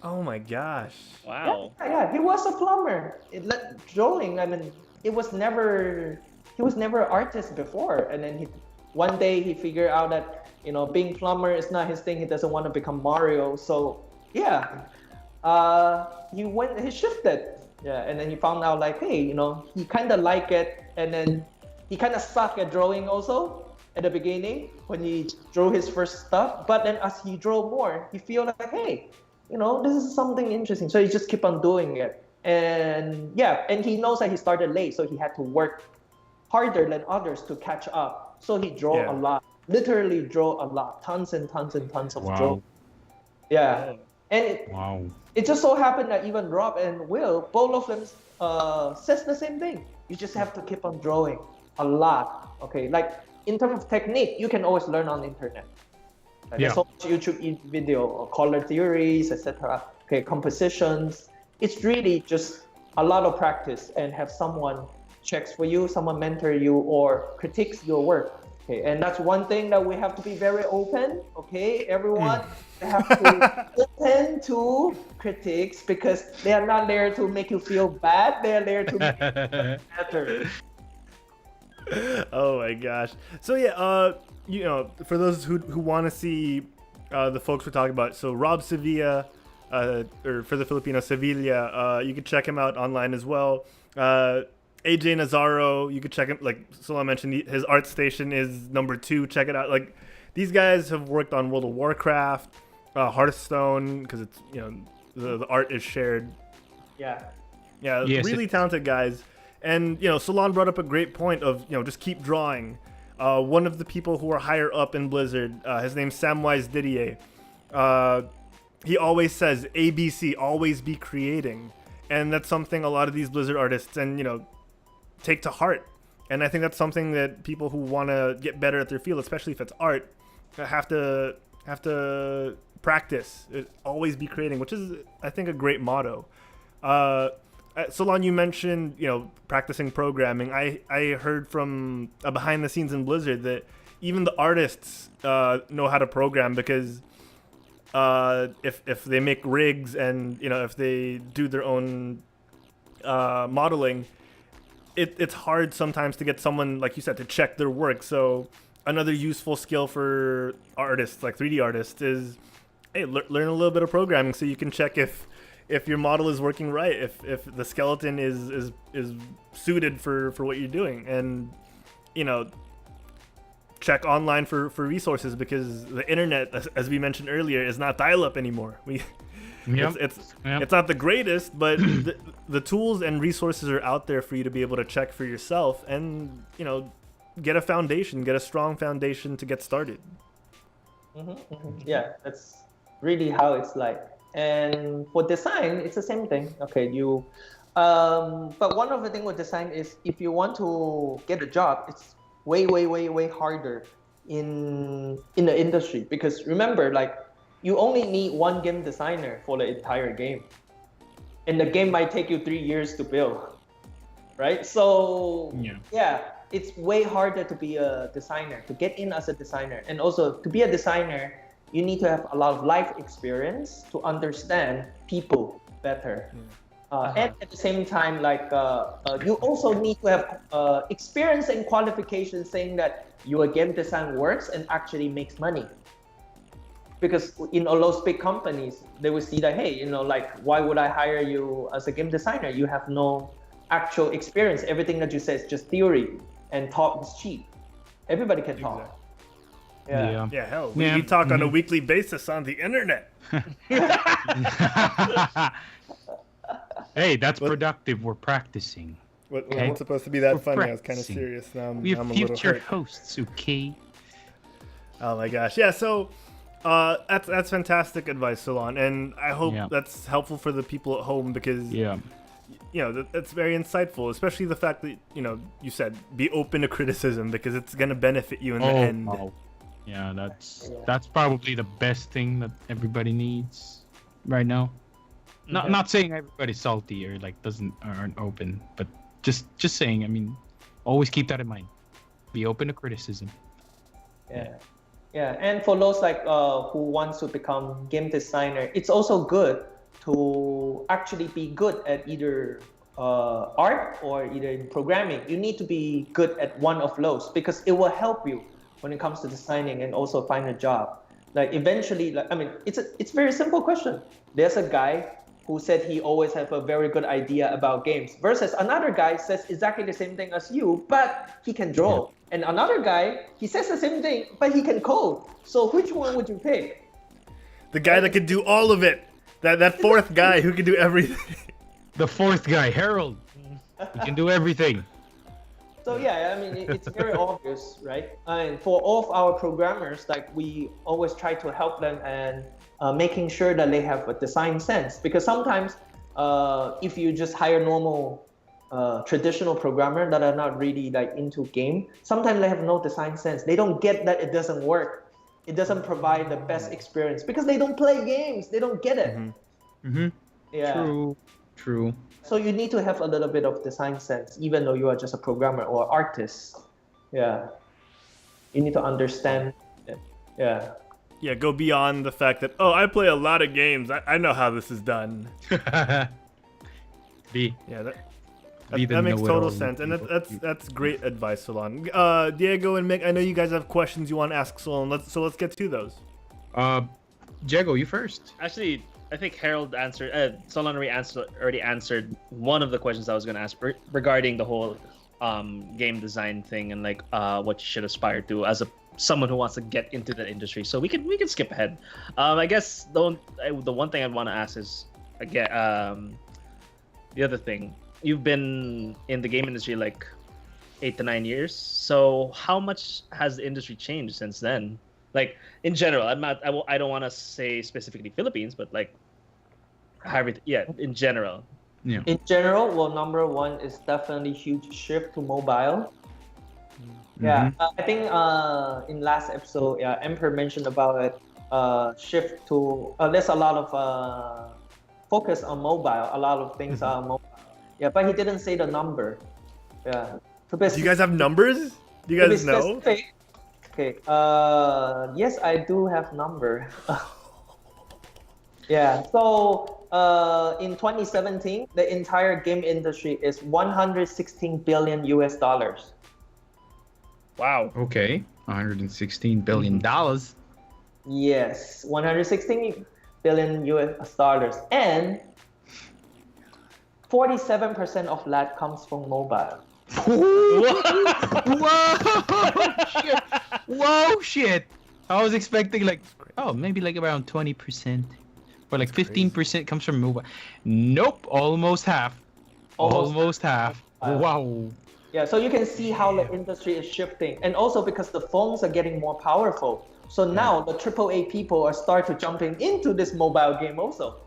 Oh my gosh! Wow. Yeah, he was a plumber. Drawing, I mean, he was never an artist before, and then one day he figured out that being plumber is not his thing. He doesn't want to become Mario, so he shifted. Yeah, and then he found out like, hey, he kind of liked it, and then he kind of sucked at drawing also at the beginning when he drew his first stuff. But then as he drew more, he feel like, hey, this is something interesting. So he just keep on doing it. And and he knows that he started late, so he had to work harder than others to catch up. So he drew a lot, literally drew a lot, tons and tons and tons of draw. Yeah. And it just so happened that even Rob and Will, both of them says the same thing. You just have to keep on drawing a lot. Okay, like in terms of technique, you can always learn on the internet. Like there's so much YouTube video, color theories, etc. Okay, compositions. It's really just a lot of practice and have someone checks for you, someone mentor you or critiques your work. Okay, and that's one thing that we have to be very open. Okay, everyone have to be open to critics because they are not there to make you feel bad. They are there to make you better. Oh my gosh. So for those who want to see the folks we're talking about, so Rob Sevilla, or for the Filipino, Sevilla. You can check him out online as well. AJ Nazaro, you could check him. Like Solon mentioned, his art station is #2. Check it out. Like these guys have worked on World of Warcraft, Hearthstone, because it's the art is shared. Yeah. Yeah, Yes, really talented guys. And Solon brought up a great point of just keep drawing. One of the people who are higher up in Blizzard, his name's Samwise Didier. He always says ABC, always be creating, and that's something a lot of these Blizzard artists take to heart. And I think that's something that people who want to get better at their field, especially if it's art, have to practice. Always be creating, which is I think a great motto. Solon, you mentioned practicing programming. I heard from behind the scenes in Blizzard that even the artists know how to program, because if they make rigs and if they do their own modeling, it's hard sometimes to get someone, like you said, to check their work. So another useful skill for artists, like 3D artists, is learn a little bit of programming so you can check if your model is working right, if the skeleton is suited for what you're doing, and check online for resources, because the internet, as we mentioned earlier, is not dial-up anymore. It's not the greatest, but the tools and resources are out there for you to be able to check for yourself, and get a strong foundation to get started. Yeah, that's really how it's like. And for design, it's the same thing. Okay, but one of the things with design is, if you want to get a job, it's way harder in the industry, because remember, like, you only need one game designer for the entire game, and the game might take you 3 years to build, right? So yeah, it's way harder to be a designer, to get in as a designer. And also, to be a designer, you need to have a lot of life experience to understand people better. And at the same time, you also need to have experience and qualifications saying that your game design works and actually makes money. Because in all those big companies, they will see that, hey, why would I hire you as a game designer? You have no actual experience. Everything that you say is just theory, and talk is cheap. Everybody can talk. Exactly. Yeah. Hell, we talk on a weekly basis on the internet. Hey, that's productive. We're practicing. What's supposed to be that We're funny? I was kind of practicing. serious. Now We're I'm a little future hurt. hosts, okay? Oh my gosh. Yeah, so that's fantastic advice, Solon, and I hope that's helpful for the people at home, because that's very insightful, especially the fact that you said be open to criticism, because it's going to benefit you in the end. Wow. Yeah, that's probably the best thing that everybody needs right now. Not saying everybody's salty or aren't open, but just saying. I mean, always keep that in mind. Be open to criticism. Yeah. And for those who wants to become game designer, it's also good to actually be good at either art or either in programming. You need to be good at one of those, because it will help you when it comes to designing and also find a job. Like eventually, it's a very simple question. There's a guy who said he always have a very good idea about games, versus another guy says exactly the same thing as you, but he can draw. And another guy, he says the same thing, but he can code. So which one would you pick? The guy that could do all of it. That fourth guy who can do everything. The fourth guy, Herald. He can do everything. So it's very obvious, right? And for all of our programmers, we always try to help them and making sure that they have a design sense. Because sometimes if you just hire normal traditional programmer that are not really into game, sometimes they have no design sense. They don't get that it doesn't work. It doesn't provide the best experience because they don't play games. They don't get it. Yeah. True. So you need to have a little bit of design sense, even though you are just a programmer or artist. Yeah. You need to understand it. Yeah. Yeah, go beyond the fact that, I play a lot of games. I know how this is done. That makes total sense, and that's great advice, Solon. Diego and Mick, I know you guys have questions you want to ask Solon, so let's get to those. Diego, you first. Actually, I think Harold answered. Solon already answered one of the questions I was going to ask regarding the whole game design thing and like what you should aspire to as someone who wants to get into that industry. So we can skip ahead. I guess the one thing I'd want to ask is again the other thing. You've been in the game industry like 8 to 9 years. So how much has the industry changed since then? Like in general, I don't want to say specifically Philippines, but like in general. Yeah. In general, well, number one is definitely huge shift to mobile. Yeah, I think in last episode, Emperor mentioned about it. Shift to there's a lot of focus on mobile. A lot of things are mobile. Yeah, but he didn't say the number. Yeah. So Do you guys have numbers? Do you guys know? Okay. Yes, I do have number. Yeah. So in 2017, the entire game industry is 116 billion US dollars. Wow. Okay. $116 billion. Yes, 116 billion US dollars, and 47% of that comes from mobile. Whoa! Shit! Whoa! Shit! I was expecting like, maybe like around 20%, or like 15% comes from mobile. Nope, almost half. Almost half. Wow. Yeah, so you can see how the industry is shifting, and also because the phones are getting more powerful. So now the AAA people are starting to jumping into this mobile game also.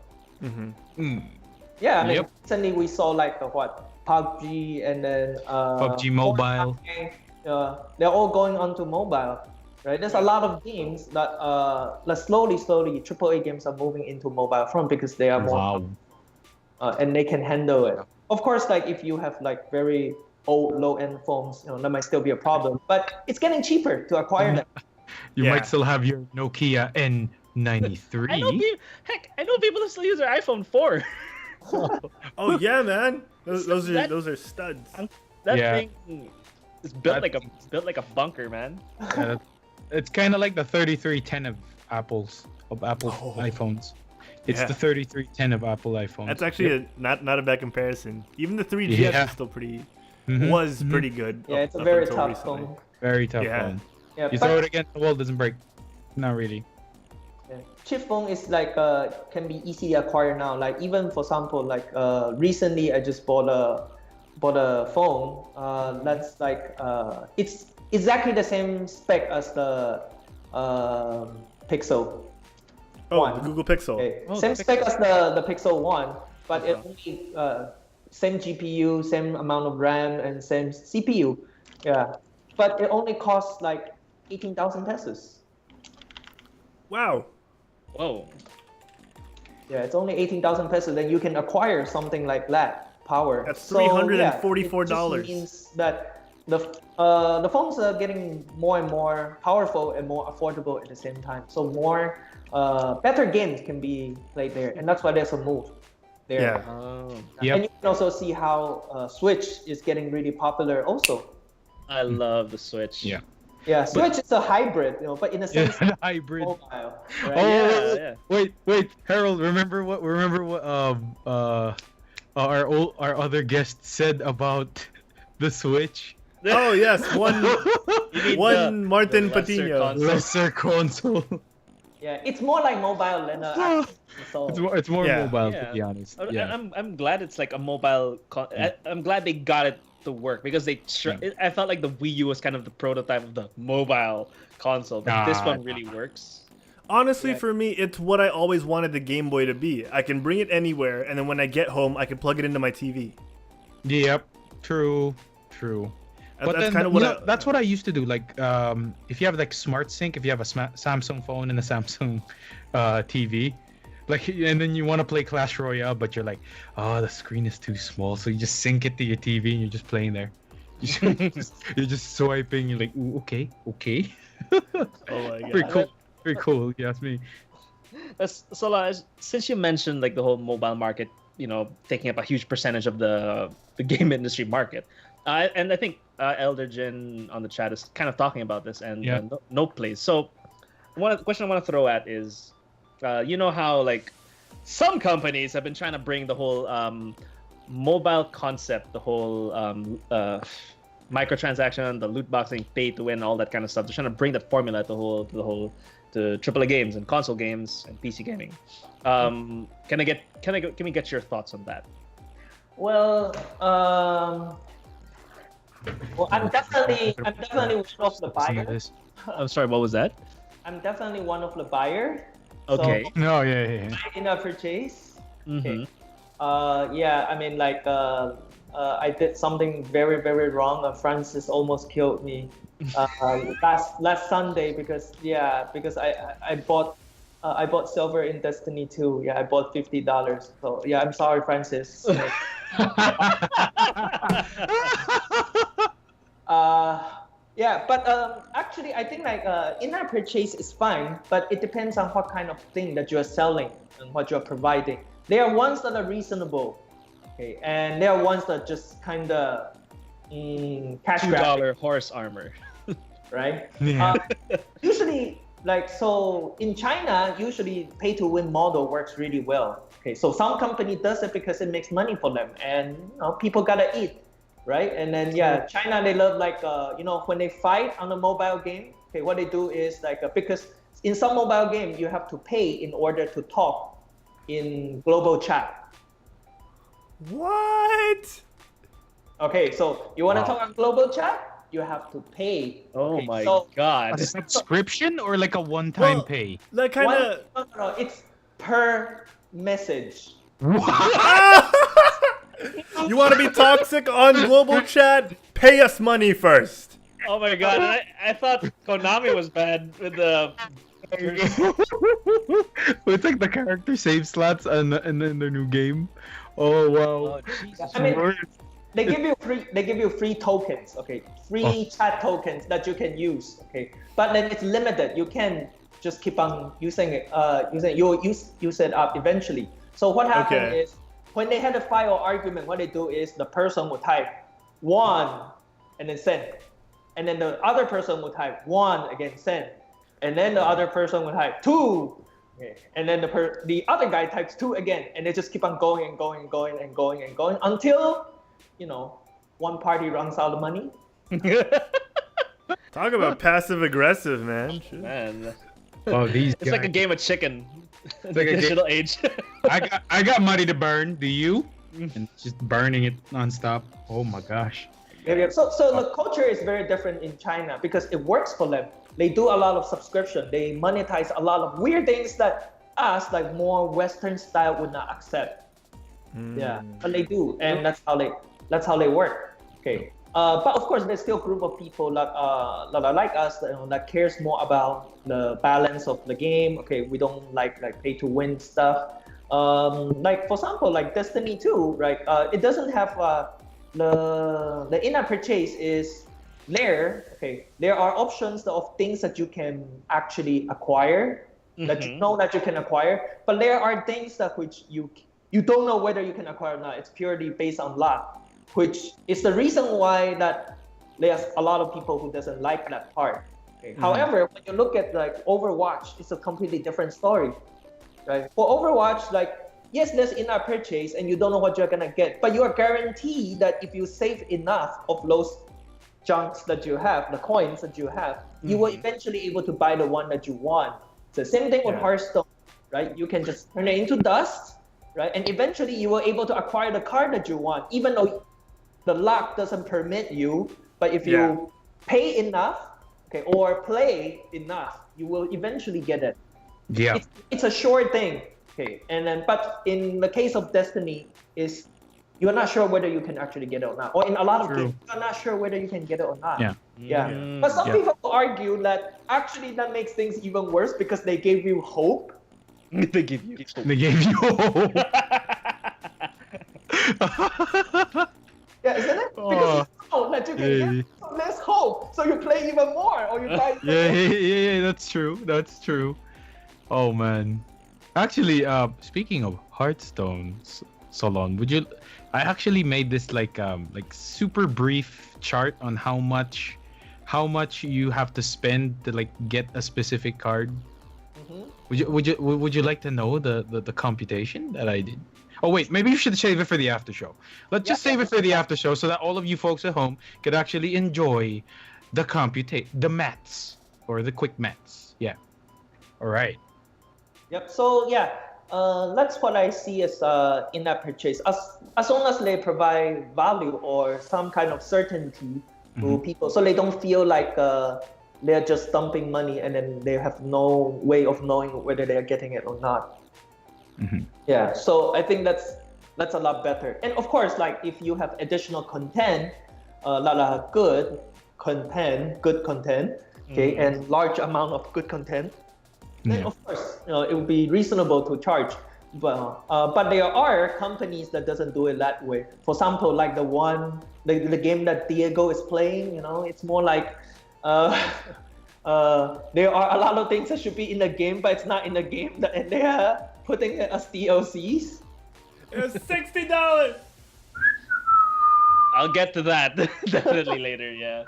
Yeah, I mean, recently we saw like PUBG and then PUBG Mobile. They're all going onto mobile, right? There's a lot of games that slowly AAA games are moving into mobile front because they are more and they can handle it. Of course, like if you have like very old low-end phones, that might still be a problem, but it's getting cheaper to acquire them. You might still have your Nokia N93. I know people that still use their iPhone 4. Oh yeah, man. Those are studs. That thing is built like a bunker, man. It's kind of like the 3310 of Apple's iPhones. It's the 3310 of Apple iPhones. That's actually not a bad comparison. Even the 3GS is still pretty pretty good. Yeah, it's a very tough phone. Very tough phone. Yeah, you throw it against the wall, doesn't break. Not really. Cheap phone is like can be easily acquired now. Like even for example, like recently I just bought a phone that's like it's exactly the same spec as the Pixel. The Google Pixel. Okay. Same spec as the Pixel 1, but it only same GPU, same amount of RAM, and same CPU. Yeah, but it only costs like 18,000 pesos. Wow. Whoa. Yeah, it's only 18,000 pesos. Then you can acquire something like that power. That's $344. It just means that the phones are getting more and more powerful and more affordable at the same time. So more better games can be played there, and that's why there's a move there. Yeah. And you can also see how Switch is getting really popular also. I love the Switch. Yeah. Yeah, Switch is a hybrid, but in a sense, hybrid. mobile. Right? Wait, Harold. Remember what our other guest said about the Switch? Oh yes, one Martin the lesser Patino. console. Lesser console. Yeah, it's more like mobile than a console. It's more mobile, Yeah. to be honest. I'm glad it's like a mobile. I'm glad they got it to work because I felt like the Wii U was kind of the prototype of the mobile console, but this one really works. Honestly, for me, it's what I always wanted the Game Boy to be. I can bring it anywhere, and then when I get home, I can plug it into my TV. Yep. True. But That's then, kind of what that's what I used to do. Like, if you have like Smart Sync, if you have a Samsung phone and a Samsung TV, like, and then you want to play Clash Royale, but you're like, the screen is too small, so you just sync it to your TV and you're just playing there. You're just swiping. You're like, ooh, okay. Oh my god. Pretty cool. You ask me. So, since you mentioned like the whole mobile market, taking up a huge percentage of the game industry market, and I think Eldergen on the chat is kind of talking about this, and no plays. So, one question I want to throw at is, how like some companies have been trying to bring the whole mobile concept, the whole microtransaction, the loot boxing, pay to win, all that kind of stuff. They're trying to bring that formula to AAA games and console games and PC gaming. Can we get your thoughts on that? Well, I'm definitely one of the buyers. I'm sorry, what was that? I'm definitely one of the buyer. Okay. So, No, yeah. in a purchase. Mm-hmm. Yeah, I mean, like, I did something very, very wrong. Francis almost killed me last Sunday because I bought silver in Destiny 2. Yeah, I bought $50. So yeah, I'm sorry, Francis. Yeah, but actually, I think like in-app purchase is fine, but it depends on what kind of thing that you are selling and what you are providing. There are ones that are reasonable, okay, and there are ones that just kind of cash grab, $2 horse armor. right? Yeah. Usually, like so in China, usually pay-to-win model works really well. Okay, so some company does it because it makes money for them, and people gotta eat. Right, and then China, they love like when they fight on a mobile game. Okay, what they do is like because in some mobile game you have to pay in order to talk in global chat. What? Okay, so you want to talk on global chat, you have to pay. Oh okay, my so, god! A subscription or like a one-time Well, pay? Like kind of. No, it's per message. You want to be toxic on global chat? Pay us money first. Oh my god! I thought Konami was bad with the. It's like the character save slots and in the new game. Oh wow! Jesus. I mean, they give you free tokens, okay, free chat tokens that you can use, okay, but then it's limited. You can just keep on using it. You'll use it up eventually. So what happened is when they had a fight or argument, what they do is the person would type 1 and then send, and then the other person would type 1 again, send, and then the other person would type 2. Okay. And then the other guy types 2 again, and they just keep on going and going and going and going and going until, one party runs out of money. Talk about passive aggressive, man. Shit. Man, Oh, these it's like a game of chicken. like a Digital age. I got money to burn. Do you? And just burning it nonstop. Oh my gosh. Yeah. So the culture is very different in China because it works for them. They do a lot of subscription. They monetize a lot of weird things that us, like more Western style, would not accept. Yeah, but they do, and that's how they work. Okay. But of course, there's still a group of people that are like us that cares more about the balance of the game. Okay, we don't like pay to win stuff. Like for example, like Destiny 2, right? It doesn't have the in-app purchase is there. Okay, there are options of things that you can actually acquire, that you know that you can acquire, but there are things that which you don't know whether you can acquire or not. It's purely based on luck, which is the reason why that there's a lot of people who doesn't like that part. Okay. However, when you look at like Overwatch, it's a completely different story, right? For Overwatch, like yes, there's in-app purchase and you don't know what you're gonna get, but you are guaranteed that if you save enough of those chunks that you have, the coins that you have, you will eventually able to buy the one that you want. So same thing with Hearthstone, right? You can just turn it into dust, right? And eventually you will able to acquire the card that you want, even though the luck doesn't permit you. But if you pay enough, okay, or play enough, you will eventually get it. Yeah. It's a sure thing, okay. And then, but in the case of Destiny, is you're not sure whether you can actually get it or not. Or in a lot of games, you're not sure whether you can get it or not. Yeah. But some people argue that actually that makes things even worse because they gave you hope. They give you. They gave you hope. Yeah, isn't it? Because you know that you can get less hope, so you play even more, or you buy. Yeah, that's true. That's true. Oh man. Actually, speaking of Hearthstone, Solon, I actually made this like super brief chart on how much you have to spend to like get a specific card. Would you like to know the computation that I did? Oh wait, maybe you should save it for the after show. Let's just save it for the after show so that all of you folks at home could actually enjoy the maths or the quick maths. Yeah. All right. Yep. So yeah, that's what I see as in-app purchase. As long as they provide value or some kind of certainty to people, so they don't feel like they're just dumping money and then they have no way of knowing whether they're getting it or not. Yeah. So I think that's a lot better. And of course, like if you have additional content, a lot of good content, okay, and large amount of good content, then of course, it would be reasonable to charge. But there are companies that doesn't do it that way. For example, like the game that Diego is playing, it's more like there are a lot of things that should be in the game, but it's not in the game, and they are putting it as DLCs. It was $60. I'll get to that definitely later. Yeah.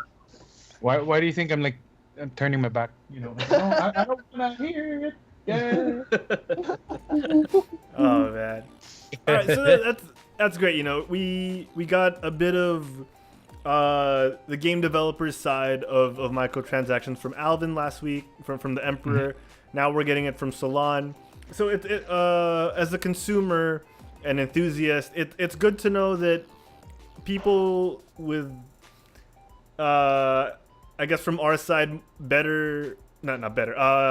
Why do you think I'm turning my back? No, I don't want to hear it. Yeah. Oh man. All right, so that's great. We got a bit of the game developers side of microtransactions from Alvin last week, from the Emperor. Now we're getting it from Solon. So it as a consumer and enthusiast, it's good to know that people with I guess from our side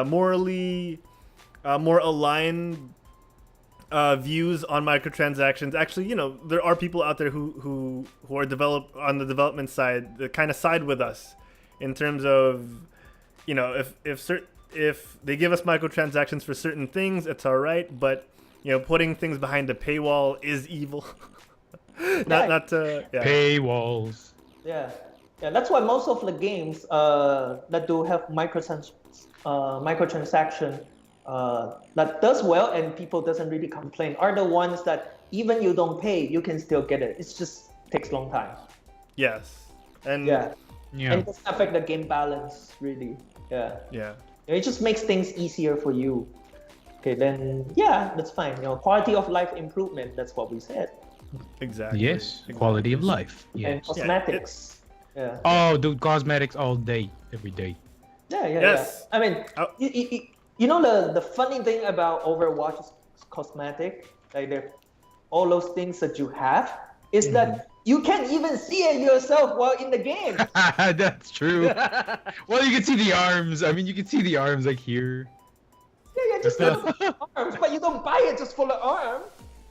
morally more aligned views on microtransactions. Actually, there are people out there who are on the development side that kind of side with us in terms of, if they give us microtransactions for certain things, it's all right, but putting things behind a paywall is evil. not paywalls. Yeah, that's why most of the games that do have microtransaction that does well and people doesn't really complain are the ones that even you don't pay, you can still get it. It just takes a long time. Yes. And and it doesn't affect the game balance really. Yeah. It just makes things easier for you. Okay, then that's fine. Quality of life improvement. That's what we said. Exactly. Yes, quality of life. Yes. And cosmetics. Yeah. Oh, dude, cosmetics all day, every day. Yeah. Yes. I mean, the funny thing about Overwatch's cosmetic, like all those things that you have, is that you can't even see it yourself while in the game. That's true. Well, you can see the arms. I mean, you can see the arms like here. Yeah, just arms, but you don't buy it just for the arm.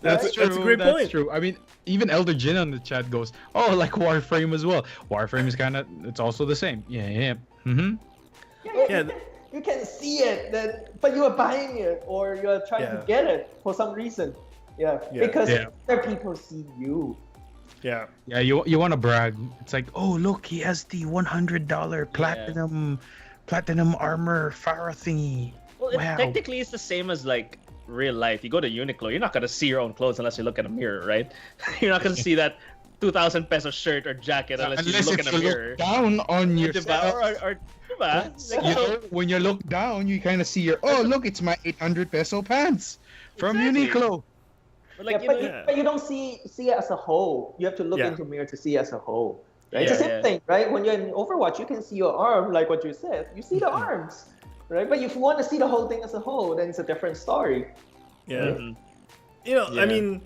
That's true. That's a great point. That's true. I mean, even Elder Jin on the chat goes, "Oh, like Warframe as well. Warframe is it's also the same." Yeah. You can see it, but you are buying it or you are trying to get it for some reason. Because other people see you. Yeah. Yeah, you want to brag. It's like, oh, look, he has the $100 platinum armor Farah thingy. Well, wow. Technically, it's the same as like real life. You go to Uniqlo, you're not gonna see your own clothes unless you look in a mirror, right? You're not gonna see that 2,000 peso shirt or jacket unless you look in a mirror. Look down on yourself. When you look down, you kind of see look, it's my 800 peso pants from Uniqlo. But but you don't see it as a whole. You have to look into a mirror to see it as a whole. Right? It's the same thing, right? When you're in Overwatch, you can see your arm, like what you said. You see the arms, right? But if you want to see the whole thing as a whole, then it's a different story. Yeah. I mean,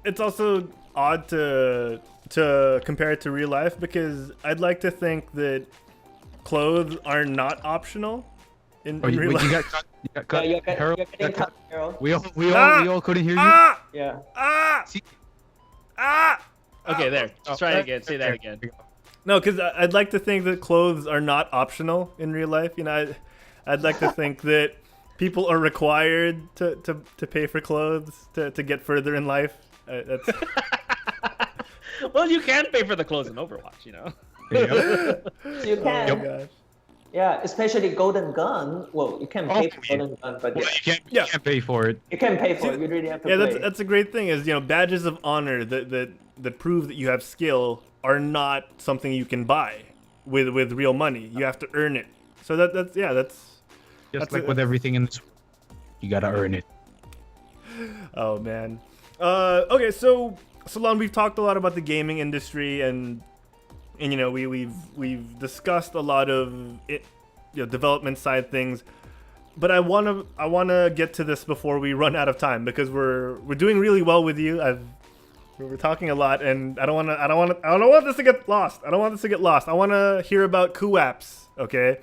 it's also odd to compare it to real life because I'd like to think that clothes are not optional in real life. You got cut. You're Harold, getting cut, Harold. We all couldn't hear you. Okay, there. Just try it again. Say that again. No, because I'd like to think that clothes are not optional in real life. I'd like to think that people are required to pay for clothes to get further in life. That's... Well, you can pay for the clothes in Overwatch, You can. Oh, gosh. Yeah, especially Golden Gun. Well, you can pay for Golden Gun, but You can't pay for it. you can pay for it. You really have to pay. That's a great thing. Is badges of honor that prove that you have skill are not something you can buy with real money. You have to earn it. So that's Just like with everything in this, you gotta earn it. Oh man. Okay, so Solon, we've talked a lot about the gaming industry, and you know we've discussed a lot of it, development side things. But I wanna get to this before we run out of time, because we're doing really well with you. We're talking a lot, and I don't want this to get lost. I want to hear about KooApps. Okay.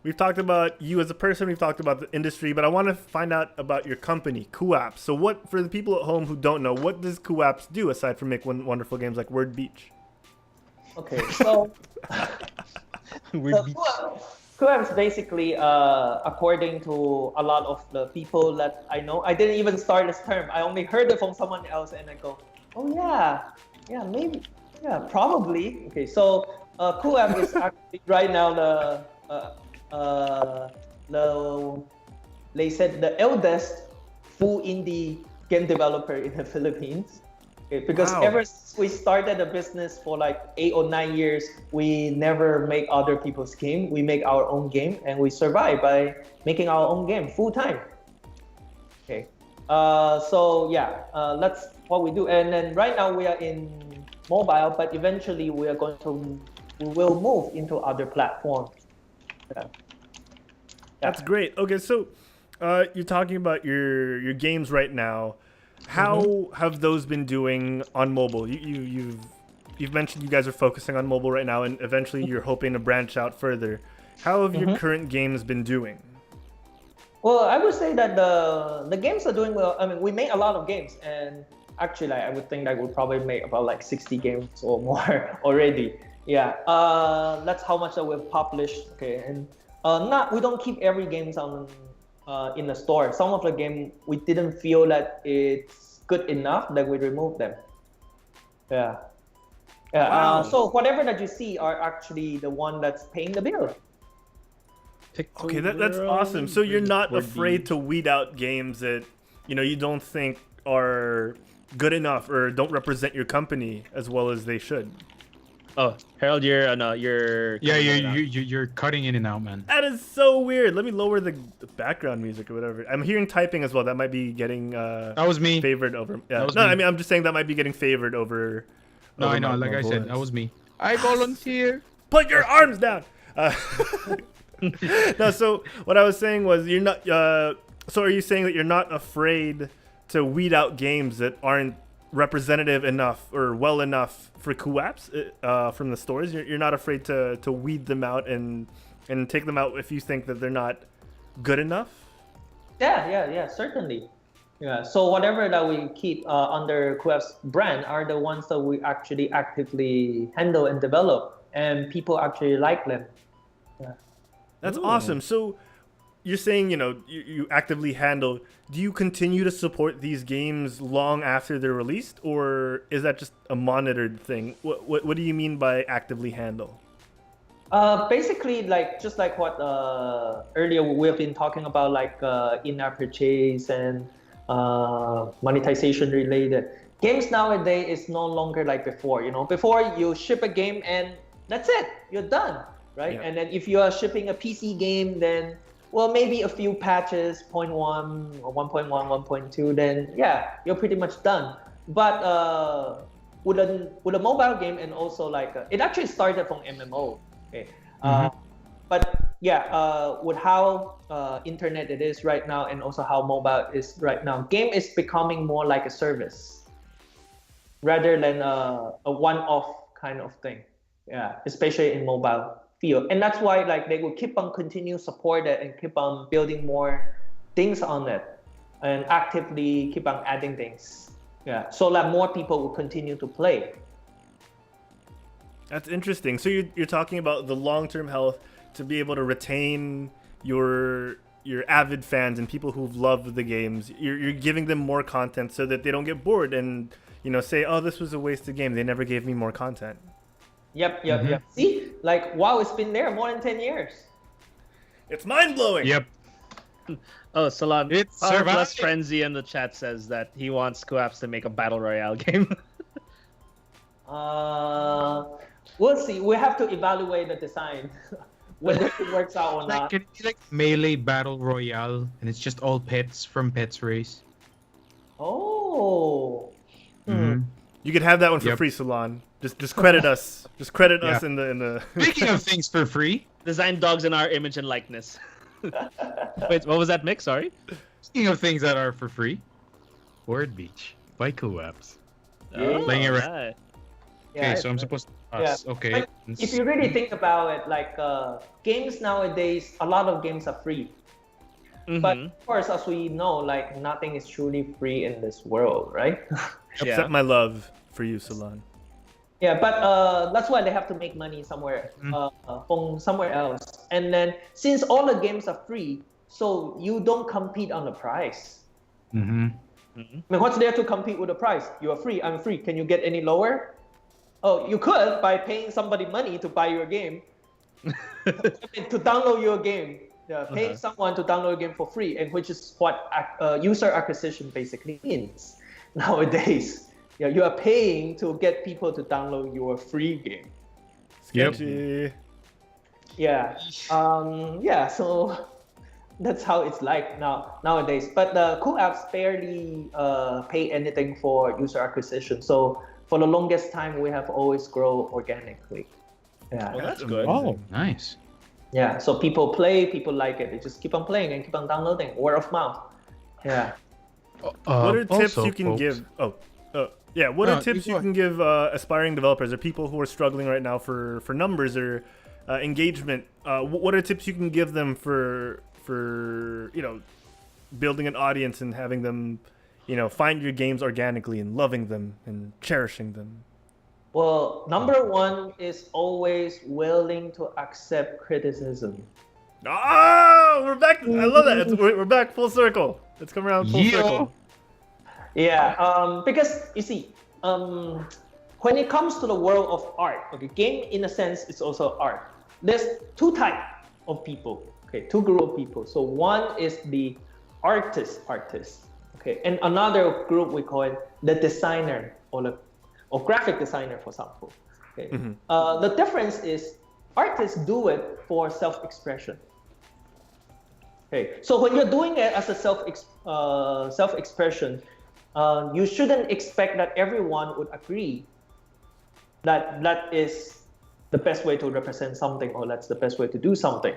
We've talked about you as a person. We've talked about the industry, but I want to find out about your company, KooApps. So, for the people at home who don't know, what does KooApps do aside from make wonderful games like Word Beach? Okay, so KooApps basically, according to a lot of the people that I know, I didn't even start this term. I only heard it from someone else, and I go, oh yeah, maybe, yeah, probably. Okay, so KooApps is actually right now they said the eldest full indie game developer in the Philippines. Okay, because ever since we started the business for like 8 or 9 years, we never make other people's game. We make our own game, and we survive by making our own game full time. Okay, so yeah, that's what we do. And then right now we are in mobile, but eventually we will move into other platforms. Yeah. That's great. Okay, so you're talking about your games right now. How have those been doing on mobile? You've mentioned you guys are focusing on mobile right now, and eventually you're hoping to branch out further. How have your current games been doing? Well, I would say that the games are doing well. I mean, we made a lot of games, and actually, I would think that we'll probably make about like 60 games or more already. Yeah, that's how much that we've published. Okay, and we don't keep every games on in the store. Some of the game we didn't feel that it's good enough that we removed them. Yeah. Wow. So whatever that you see are actually the one that's paying the bill. Okay, that's awesome. So you're not afraid to weed out games that you don't think are good enough or don't represent your company as well as they should. Oh, Harold, you're you're cutting in and out, man. That is so weird. Let me lower the background music or whatever. I'm hearing typing as well. That might be getting that was me. Favored over. Yeah. Was no, me. I mean I'm just saying that might be getting favored over. No, over I know. my Like I said, voice. that was me. I volunteer. Put your arms down. No, so what I was saying was you're not. So are you saying that you're not afraid to weed out games that aren't representative enough or well enough for KooApps from the stores? You're not afraid to weed them out and take them out if you think that they're not good enough? Yeah, certainly. Yeah, so whatever that we keep under KooApps brand are the ones that we actually actively handle and develop, and people actually like them. Yeah. That's awesome. So you're saying, you actively handle. Do you continue to support these games long after they're released, or is that just a monitored thing? What do you mean by actively handle? Basically, just like what earlier we have been talking about, like in-app purchase and monetization related. Games nowadays is no longer like before. Before you ship a game and that's it, you're done, right? Yeah. And then if you are shipping a PC game, then maybe a few patches, 0.1 or 1.1, 1.2, then yeah, you're pretty much done. But with a mobile game, and also it actually started from MMO. Okay. But yeah, with how internet it is right now, and also how mobile is right now, game is becoming more like a service rather than a one-off kind of thing. Yeah, especially in mobile field, and that's why they will keep on continue support it and keep on building more things on it, and actively keep on adding things. Yeah, so that more people will continue to play. That's interesting. So you're talking about the long-term health to be able to retain your avid fans and people who've loved the games. You're giving them more content so that they don't get bored and say, oh, this was a wasted game. They never gave me more content. Yep. See, wow, it's been there more than 10 years. It's mind-blowing. Yep. Oh, Solon. It's Power Plus surviving. Frenzy in the chat says that he wants KooApps to make a battle royale game. We'll see. We have to evaluate the design. whether it works out or Like, not. can it be like melee battle royale, and it's just all pets from Pets Race? Oh. Mhm. You could have that one for Yep. free, Solon. Just credit us. Just credit us in the. Speaking of things for free, Design dogs in our image and likeness. Wait, what was that, Mick? Sorry. speaking of things that are for free, Word Beach by KooApps. Yeah. Playing it right. Right. Okay, Yeah, so I'm supposed to pass. Okay. But if you really think about it, like games nowadays, a lot of games are free. But of course, as we know, like nothing is truly free in this world, right? Except my love for you, Solon. Yeah, but that's why they have to make money somewhere, from somewhere else. And then since all the games are free, so you don't compete on the price. Mm-hmm. I mean, what's there to compete with the price? You are free, I'm free. Can you get any lower? Oh, you could by paying somebody money to buy your game, to download your game. Yeah, paying someone to download a game for free, and which is what user acquisition basically means nowadays. Yeah, you are paying to get people to download your free game. Sketchy. Yeah, yeah. So that's how it's like nowadays. But the KooApps barely pay anything for user acquisition. So for the longest time, we have always grown organically. Yeah. Well, that's good. Oh, nice. Yeah, so people play, people like it. They just keep on playing and keep on downloading. Word of mouth. Yeah. What are tips also, you can folks, give? Yeah. What No, are tips you you go can give aspiring developers or people who are struggling right now for numbers or engagement? What are tips you can give them for building an audience and having them, find your games organically and loving them and cherishing them? Well, number one is always willing to accept criticism. Oh, we're back. I love that. We're back full circle. Let's come around full circle. Yeah, because you see, when it comes to the world of art, okay, game in a sense is also art. There's two types of people, okay, two group of people. So one is the artist, okay, and another group we call it the designer or graphic designer, for example. Okay, the difference is artists do it for self-expression. Okay, so when you're doing it as a self-expression, you shouldn't expect that everyone would agree that that is the best way to represent something or that's the best way to do something.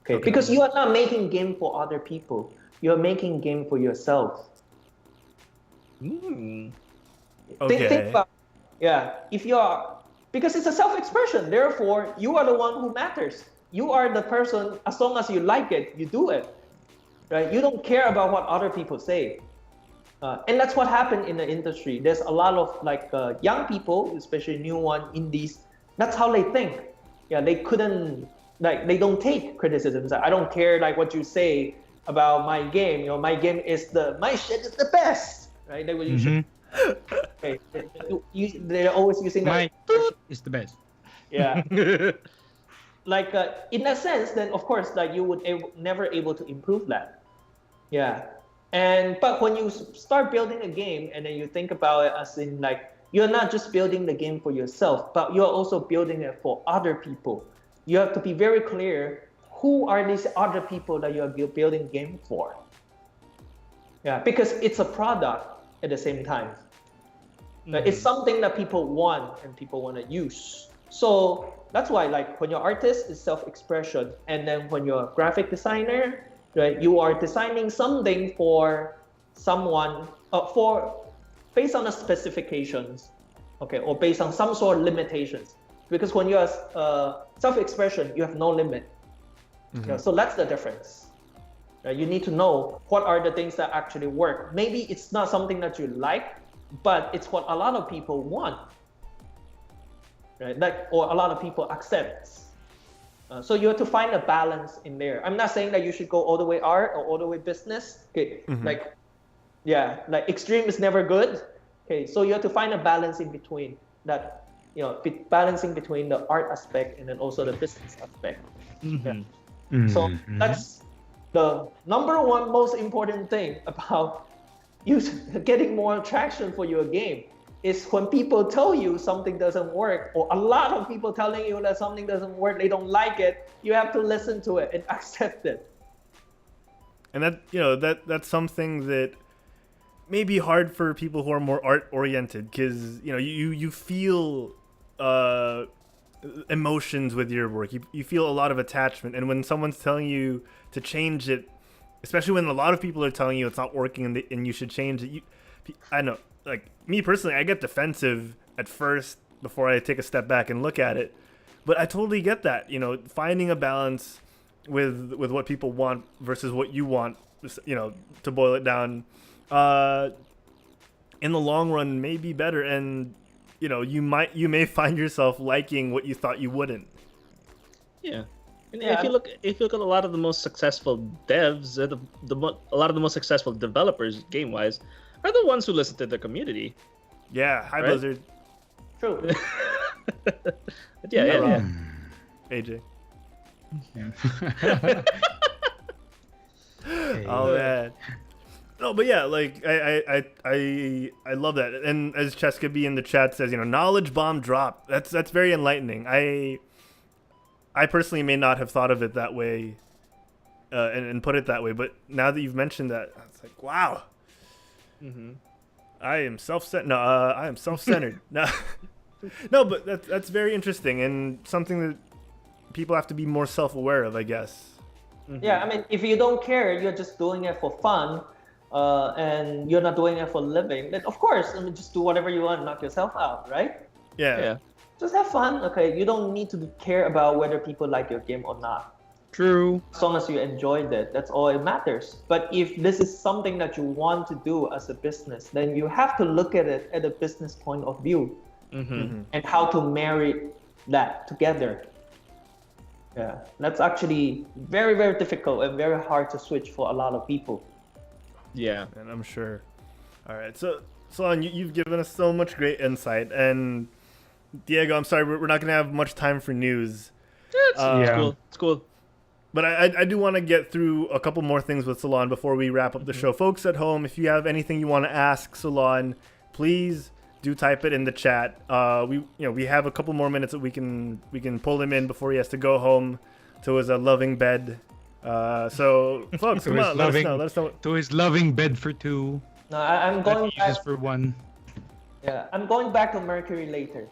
Okay, because you are not making game for other people. You're making game for yourself. Okay. Think about, if you are, because it's a self-expression, therefore you are the one who matters. You are the person, as long as you like it, you do it, right? You don't care about what other people say. And that's what happened in the industry. There's a lot of young people, especially new one indies. That's how they think. Yeah, they couldn't they don't take criticisms. I don't care what you say about my game. My game is my shit is the best, right? They will usually. Okay, they're always using My that. is the best. Yeah. In that sense, then of course, you would never able to improve that. Yeah. But when you start building a game and then you think about it as in you're not just building the game for yourself, but you're also building it for other people. You have to be very clear who are these other people that you're building game for. Yeah, because it's a product at the same time. It's something that people want and people want to use. So that's why when your artist is self-expression, and then when you're a graphic designer, right, you are designing something for someone based on the specifications, okay, or based on some sort of limitations. Because when you're self-expression, you have no limit. Yeah, so that's the difference. You need to know what are the things that actually work. Maybe it's not something that you like, but it's what a lot of people want, right? Or a lot of people accept. So you have to find a balance in there. I'm not saying that you should go all the way art or all the way business. Okay, extreme is never good. Okay, so you have to find a balance in between that. Balancing between the art aspect and then also the business aspect. So that's the number one most important thing about getting more traction for your game. is when people tell you something doesn't work, or a lot of people telling you that something doesn't work, they don't like it, you have to listen to it and accept it. And that's something that may be hard for people who are more art oriented, because you feel emotions with your work. You feel a lot of attachment, and when someone's telling you to change it, especially when a lot of people are telling you it's not working and you should change it, I know, like me personally, I get defensive at first before I take a step back and look at it. But I totally get that, finding a balance with what people want versus what you want, to boil it down, in the long run may be better, and you may find yourself liking what you thought you wouldn't. Yeah. And if you look at a lot of the most successful devs, a lot of the most successful developers game wise are the ones who listen to the community. Yeah, hi, right? Blizzard. True. Yeah. AJ. Hey. Oh man. No, but yeah, like I love that. And as Cheska in the chat says, knowledge bomb drop. That's very enlightening. I personally may not have thought of it that way, and put it that way, but now that you've mentioned that, it's like, wow. Mm-hmm. I am self-centered. No, I am self-centered. No, no, but that's very interesting and something that people have to be more self-aware of, I guess. Mm-hmm. Yeah, I mean, if you don't care, you're just doing it for fun, and you're not doing it for a living, then of course, just do whatever you want, knock yourself out, right? Yeah. Just have fun, okay? You don't need to care about whether people like your game or not. True. As long as you enjoyed it, that's all it matters. But if this is something that you want to do as a business, then you have to look at it at a business point of view, and how to marry that together. Yeah, that's actually very, very difficult and very hard to switch for a lot of people. Yeah. And I'm sure. All right, so Solon, you've given us so much great insight, and Diego, I'm sorry, we're not going to have much time for news. It's cool. It's cool. But I do want to get through a couple more things with Solon before we wrap up the show. Folks at home, if you have anything you want to ask Solon, please do type it in the chat. We have a couple more minutes that we can pull him in before he has to go home to his loving bed. So folks, come on, let us know. To his loving bed for two. No, I'm going back. For one. Yeah, I'm going back to Mercury later.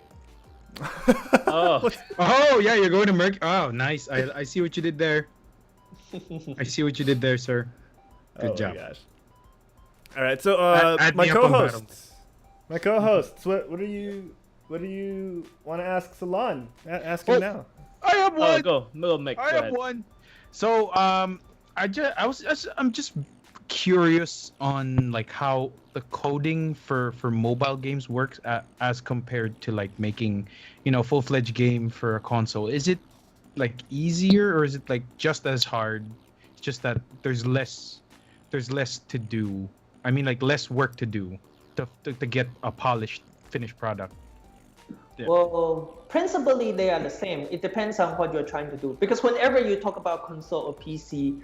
Oh. Oh yeah, you're going to Merc. Oh, nice. I see what you did there. I see what you did there, sir. Good job. My gosh. All right, so Add my me up on battle. co-hosts, what do you want to ask Solon? Ask him now. I have one. Go, Mick. I have one. So I'm just curious on like how the coding for mobile games works as compared to like making full-fledged game for a console. Is it like easier, or is it like just as hard? It's just that there's less to do. I mean, like less work to do to get a polished finished product. Yeah. Well, principally they are the same. It depends on what you're trying to do. Because whenever you talk about console or PC,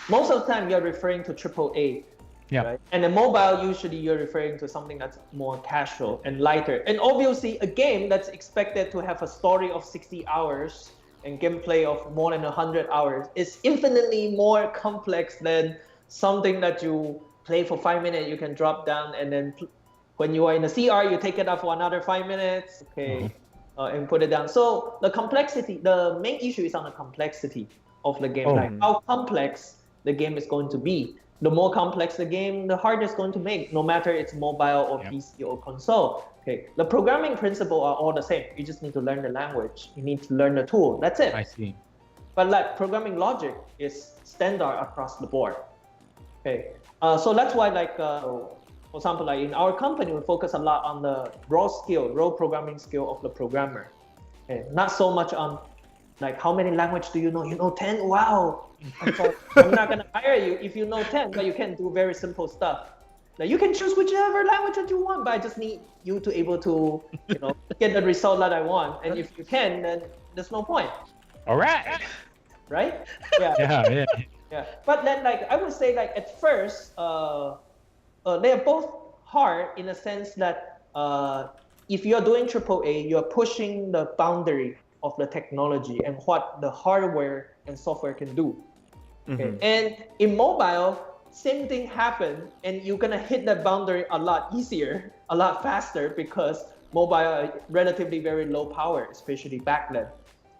most of the time you're referring to AAA. Yeah. Right? And in mobile, usually you're referring to something that's more casual and lighter. And obviously, a game that's expected to have a story of 60 hours and gameplay of more than 100 hours is infinitely more complex than something that you play for 5 minutes, you can drop down, and then when you are in a CR, you take it up for another 5 minutes, and put it down. So the complexity, the main issue is on the complexity of the game, like how complex the game is going to be. The more complex the game, the harder it's going to make, no matter it's mobile or PC or console. Okay, the programming principles are all the same. You just need to learn the language. You need to learn the tool. That's it. I see. But like programming logic is standard across the board. Okay, so that's why for example, like in our company, we focus a lot on the raw programming skill of the programmer. Okay, not so much on like how many language do you know? You know 10? Wow. I'm not gonna hire you if you know 10, but you can do very simple stuff. Now you can choose whichever language that you want, but I just need you to able to, get the result that I want. And if you can, then there's no point. All right. Right? Yeah. Yeah. But then, like I would say, like at first, they are both hard in the sense that if you're doing AAA, you're pushing the boundary of the technology and what the hardware and software can do. Okay? And in mobile, same thing happened, and you're gonna hit that boundary a lot easier, a lot faster, because mobile are relatively very low power, especially back then.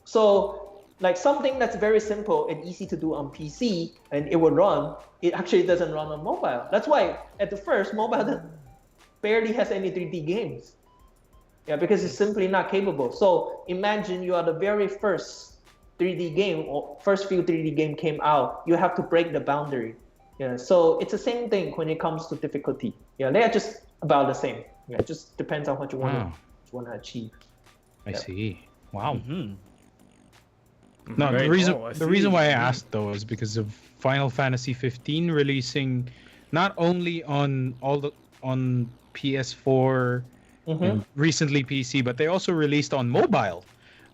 So like something that's very simple and easy to do on PC and it will run, it actually doesn't run on mobile. That's why at the first, mobile barely has any 3D games. Yeah, because it's simply not capable. So imagine you are the very first 3D game, or first few 3D game came out, you have to break the boundary. Yeah, so it's the same thing when it comes to difficulty. Yeah, they are just about the same. Yeah, it just depends on what you want to achieve. I see. Wow. Mm-hmm. No, Right. the reason why I asked though is because of Final Fantasy 15 releasing not only on PS4 and recently PC, but they also released on mobile.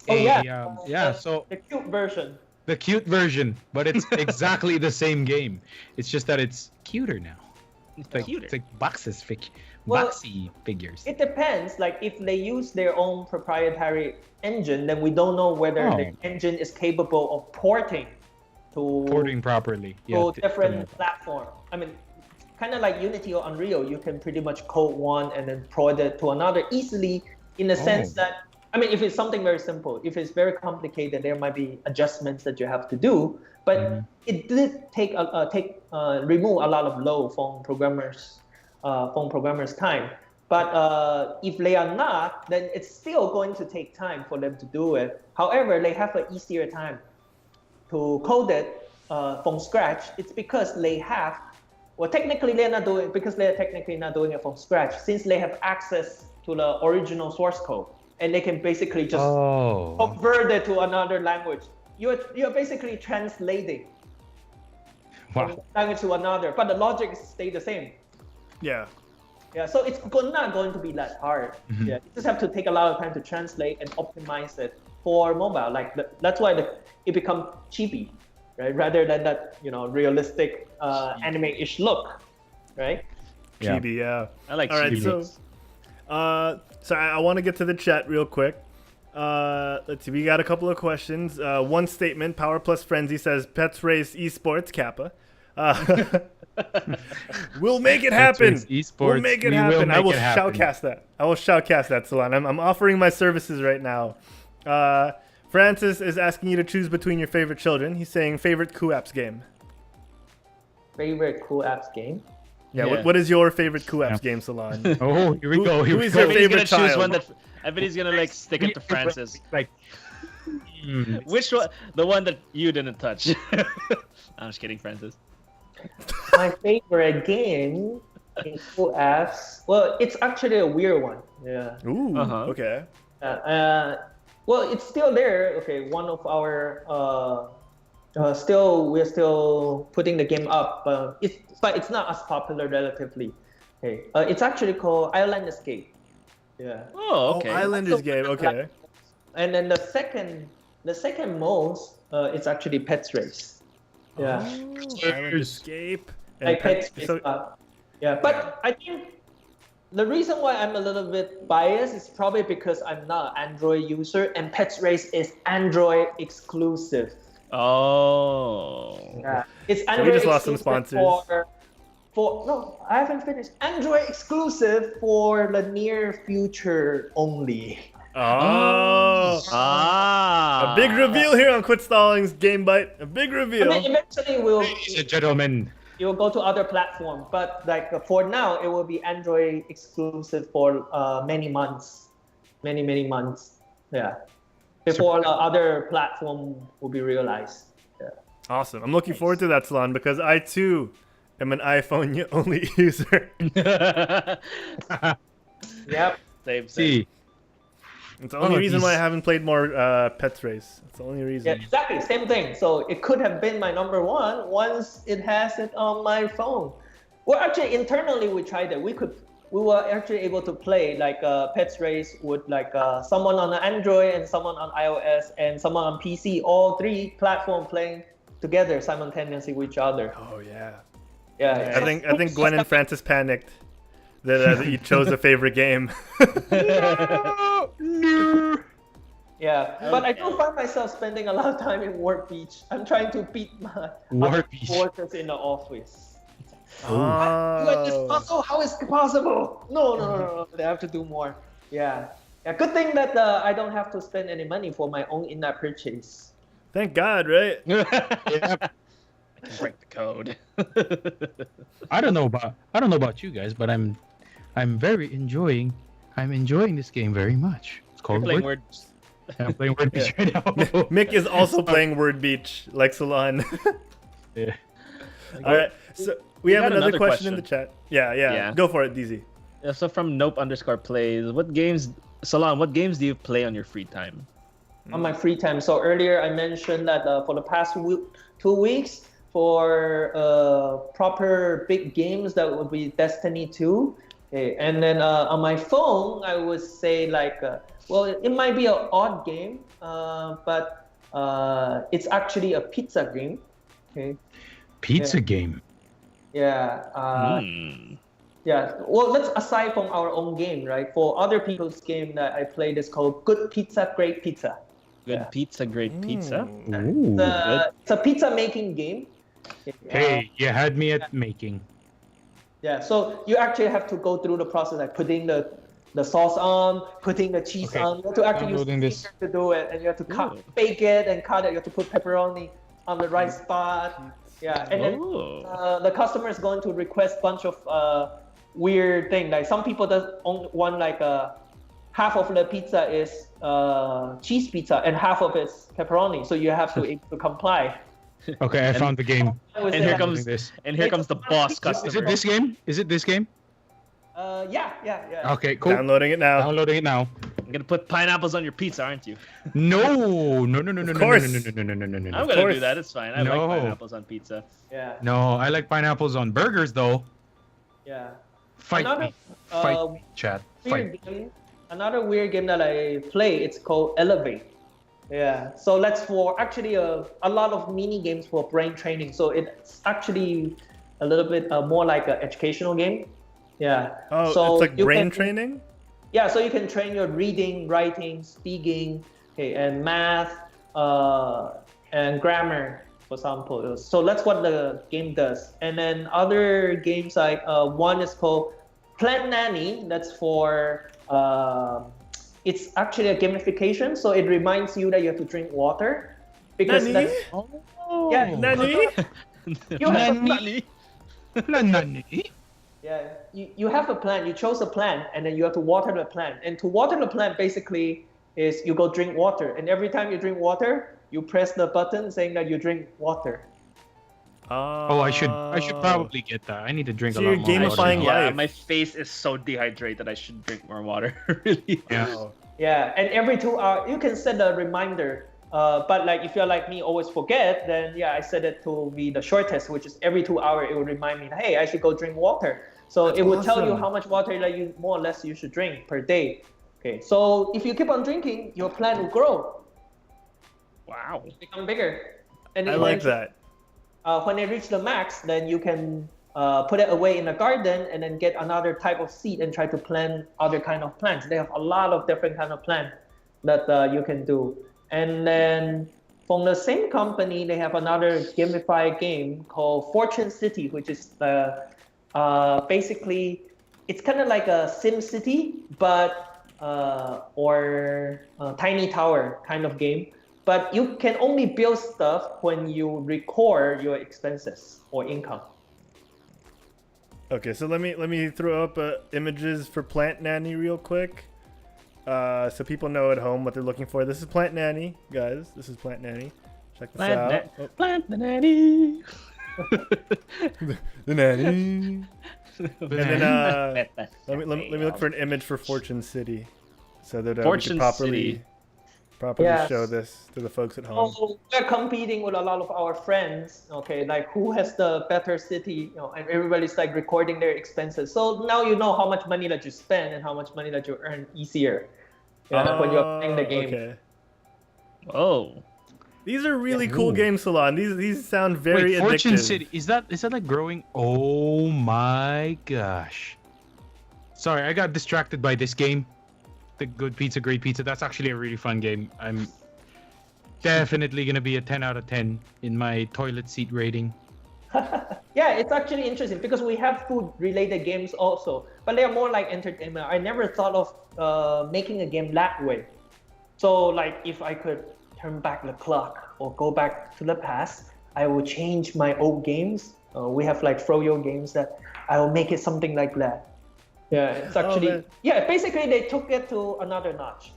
Oh yeah. So the cute version. the cute version, but it's exactly the same game. It's just that it's cuter now. It's like boxy figures. It depends. Like if they use their own proprietary engine, then we don't know whether the engine is capable of porting properly. to different platform. I mean, kind of like Unity or Unreal, you can pretty much code one and then port it to another easily, in the sense that, I mean, if it's something very simple, if it's very complicated, there might be adjustments that you have to do. But it did remove a lot of load from programmers' time. But if they are not, then it's still going to take time for them to do it. However, they have an easier time to code it from scratch. It's because they have, technically they're not doing, because they're technically not doing it from scratch, since they have access to the original source code, and they can basically just convert it to another language. You're basically translating from one language to another, but the logic stay the same. Yeah. Yeah, so it's not going to be that hard. Yeah, you just have to take a lot of time to translate and optimize it for mobile. Like that's why it becomes cheapy, right? Rather than that, realistic anime-ish look, right? Yeah. Chibi, yeah. I like All right, chibi. so I want to get to the chat real quick. Let's see, we got a couple of questions. One statement, Power Plus Frenzy says, Pets Race Esports, Kappa. We'll make it happen. We'll make it happen. I will shoutcast that. I will shoutcast that, Solon. I'm offering my services right now. Francis is asking you to choose between your favorite children. He's saying favorite KooApps game. Favorite KooApps game? Yeah. What is your favorite KooApps game, Solon? Oh, here we go. Who is your favorite He's gonna choose child? one that. I bet he's gonna stick it to Francis. Like, Which one? The one that you didn't touch. I'm just kidding, Francis. My favorite game in KooApps, well, it's actually a weird one. Yeah. Ooh, okay. Well, it's still there. Okay, one of our we're still putting the game up. But it's not as popular relatively. Okay, it's actually called Island Escape. Yeah. Oh, okay. Islanders game. Okay. And then the second most, it's actually Pets Race. Yeah. Island Escape. And Like Pets Race. Yeah, but I think the reason why I'm a little bit biased is probably because I'm not an Android user, and Pets Race is Android exclusive. Oh. Yeah, it's So Android we just lost some exclusive sponsors. No, I haven't finished. Android exclusive for the near future only. Oh. A big reveal here on Quit Stalling's GameByte. A big I reveal. mean, eventually ladies and gentlemen, it will go to other platforms, but for now, it will be Android exclusive for many months. Yeah, before the other platform will be realized. Yeah. Awesome. I'm looking forward to that, Solon, because I too am an iPhone only user. Yep. Same. see, It's the only reason why I haven't played more Pets Race. It's the only reason. Yeah, exactly. Same thing. So it could have been my number one once it has it on my phone. Well, actually, internally we tried it. We were actually able to play Pets Race with someone on Android and someone on iOS and someone on PC. All three platforms playing together simultaneously with each other. Oh yeah. Yeah. I think Gwen and Francis panicked. that you chose a favorite game. Yeah, but I do find myself spending a lot of time in Work Beach. I'm trying to beat my other Work Beach. workers in the office. Oh. How is it possible? No. They have to do more. Yeah. Good thing that I don't have to spend any money for my own in-app purchase. Thank God, right? Yep. I can break the code. I don't know about you guys, but I'm enjoying this game very much. It's You're called playing Word. words. I'm playing Word Beach right now. Mick is also playing Word Beach, like Solon. Yeah. All right, so we have got another another question in the chat. Yeah. Yeah. Go for it, DZ. So from Nope_plays, Solon, what games do you play on your free time? On my free time. So earlier I mentioned that for the past 2 weeks, for proper big games, that would be Destiny 2. Okay. And then on my phone, I would say like, well, it might be an odd game, but it's actually a pizza game. Okay. Pizza game. Yeah. Yeah. Well, let's aside from our own game, right? For other people's game that I played is called Good Pizza, Great Pizza. Good Yeah. pizza, great pizza. Ooh. It's a pizza making game. Hey, you had me at making. Yeah, so you actually have to go through the process, like putting the sauce on, putting the cheese Okay, on. You have to actually use downloading the this. finger to do it, and you have to Ooh. bake it and cut it. You have to put pepperoni on the right spot. Yeah, and then Oh. the customer is going to request a bunch of weird thing. Like some people want like half of the pizza is cheese pizza and half of it's pepperoni. So you have to comply. Okay, I found the game. I would And say here like- comes This. the boss customer. Is it this game? Is it this game? Yeah. Okay, cool. Downloading it now. Downloading it now. You're gonna put pineapples on your pizza, aren't you? No. course. I'm Of gonna course. do that. It's fine. I No. like pineapples on pizza. Yeah. No, I like pineapples on burgers though. Yeah. Fight Another, me. Fight me, chat. Fight me. Weird game. Another weird game that I play, it's called Elevate. Yeah, so that's for actually a lot of mini games for brain training. So it's actually a little bit more like an educational game. Yeah. Oh, so it's like you brain can- training? Yeah, so you can train your reading, writing, speaking, okay, and math, and grammar, for example. So that's what the game does. And then other games like one is called Plant Nanny. That's for it's actually a gamification. So it reminds you that you have to drink water because Nani? that's, Oh. yeah, Nani? you have a Nani? Nani? Yeah, you have a plant, you chose a plant, and then you have to water the plant. And to water the plant basically is you go drink water. And every time you drink water, you press the button saying that you drink water. Oh, I should probably get that. I need to drink So a lot you're more gamifying water. life. Yeah, my face is so dehydrated. I should drink more water. Really. Yeah. Yeah, and every 2 hours, you can set a reminder. But like if you're like me, always forget, then yeah, I set it to be the shortest, which is every 2 hours, it will remind me, hey, I should go drink water. So it will tell you awesome. how much water that you more or less you should drink per day. Okay, so if you keep on drinking, your plant will grow, Wow. become bigger. And I like that. When it reach the max, then you can put it away in the garden and then get another type of seed and try to plant other kind of plants. They have a lot of different kind of plants that you can do. And then from the same company, they have another gamified game called Fortune City, which is basically, it's kind of like a Sim City, but or Tiny Tower kind of game. But you can only build stuff when you record your expenses or income. Okay, so let me throw up images for Plant Nanny real quick, so people know at home what they're looking for. This is Plant Nanny, guys. This is Plant Nanny. Check this out. Plant the nanny. The nanny. And then let me Hey, look for an image for Fortune City, so that we Fortune can properly City. Yes. show this to the folks at home. So we're competing with a lot of our friends, okay, like who has the better city, and everybody's like recording their expenses. So now you know how much money that you spend and how much money that you earn easier when you're playing the game. Okay. Oh. These are really cool games, Solon. These sound very Wait, addictive. Fortune City. Is that like growing? Oh my gosh. Sorry, I got distracted by this game. The Good Pizza, Great Pizza. That's actually a really fun game. I'm definitely gonna be a 10 out of 10 in my toilet seat rating. Yeah, it's actually interesting because we have food-related games also, but they are more like entertainment. I never thought of making a game that way. So, like, if I could turn back the clock or go back to the past, I would change my old games. We have like Froyo games that I will make it something like that. Yeah, it's actually basically they took it to another notch,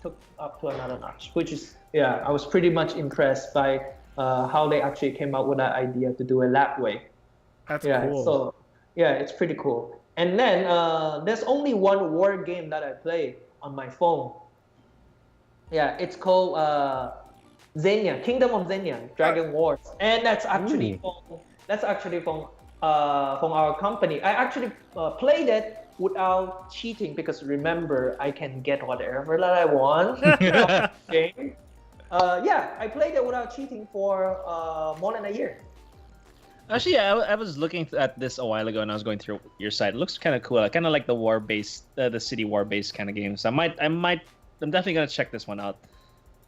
which is I was pretty much impressed by how they actually came up with that idea to do it that way. That's cool. So it's pretty cool. And then there's only one war game that I play on my phone. Yeah, it's called Xenia, Kingdom of Xenia, Dragon Wars, and that's actually from our company. I actually played it without cheating because remember I can get whatever that I want. Game. I played it without cheating for more than a year. Actually, I was looking at this a while ago, and I was going through your site. It looks kind of cool, kind of like the war-based, the city war-based kind of game. So I'm definitely gonna check this one out.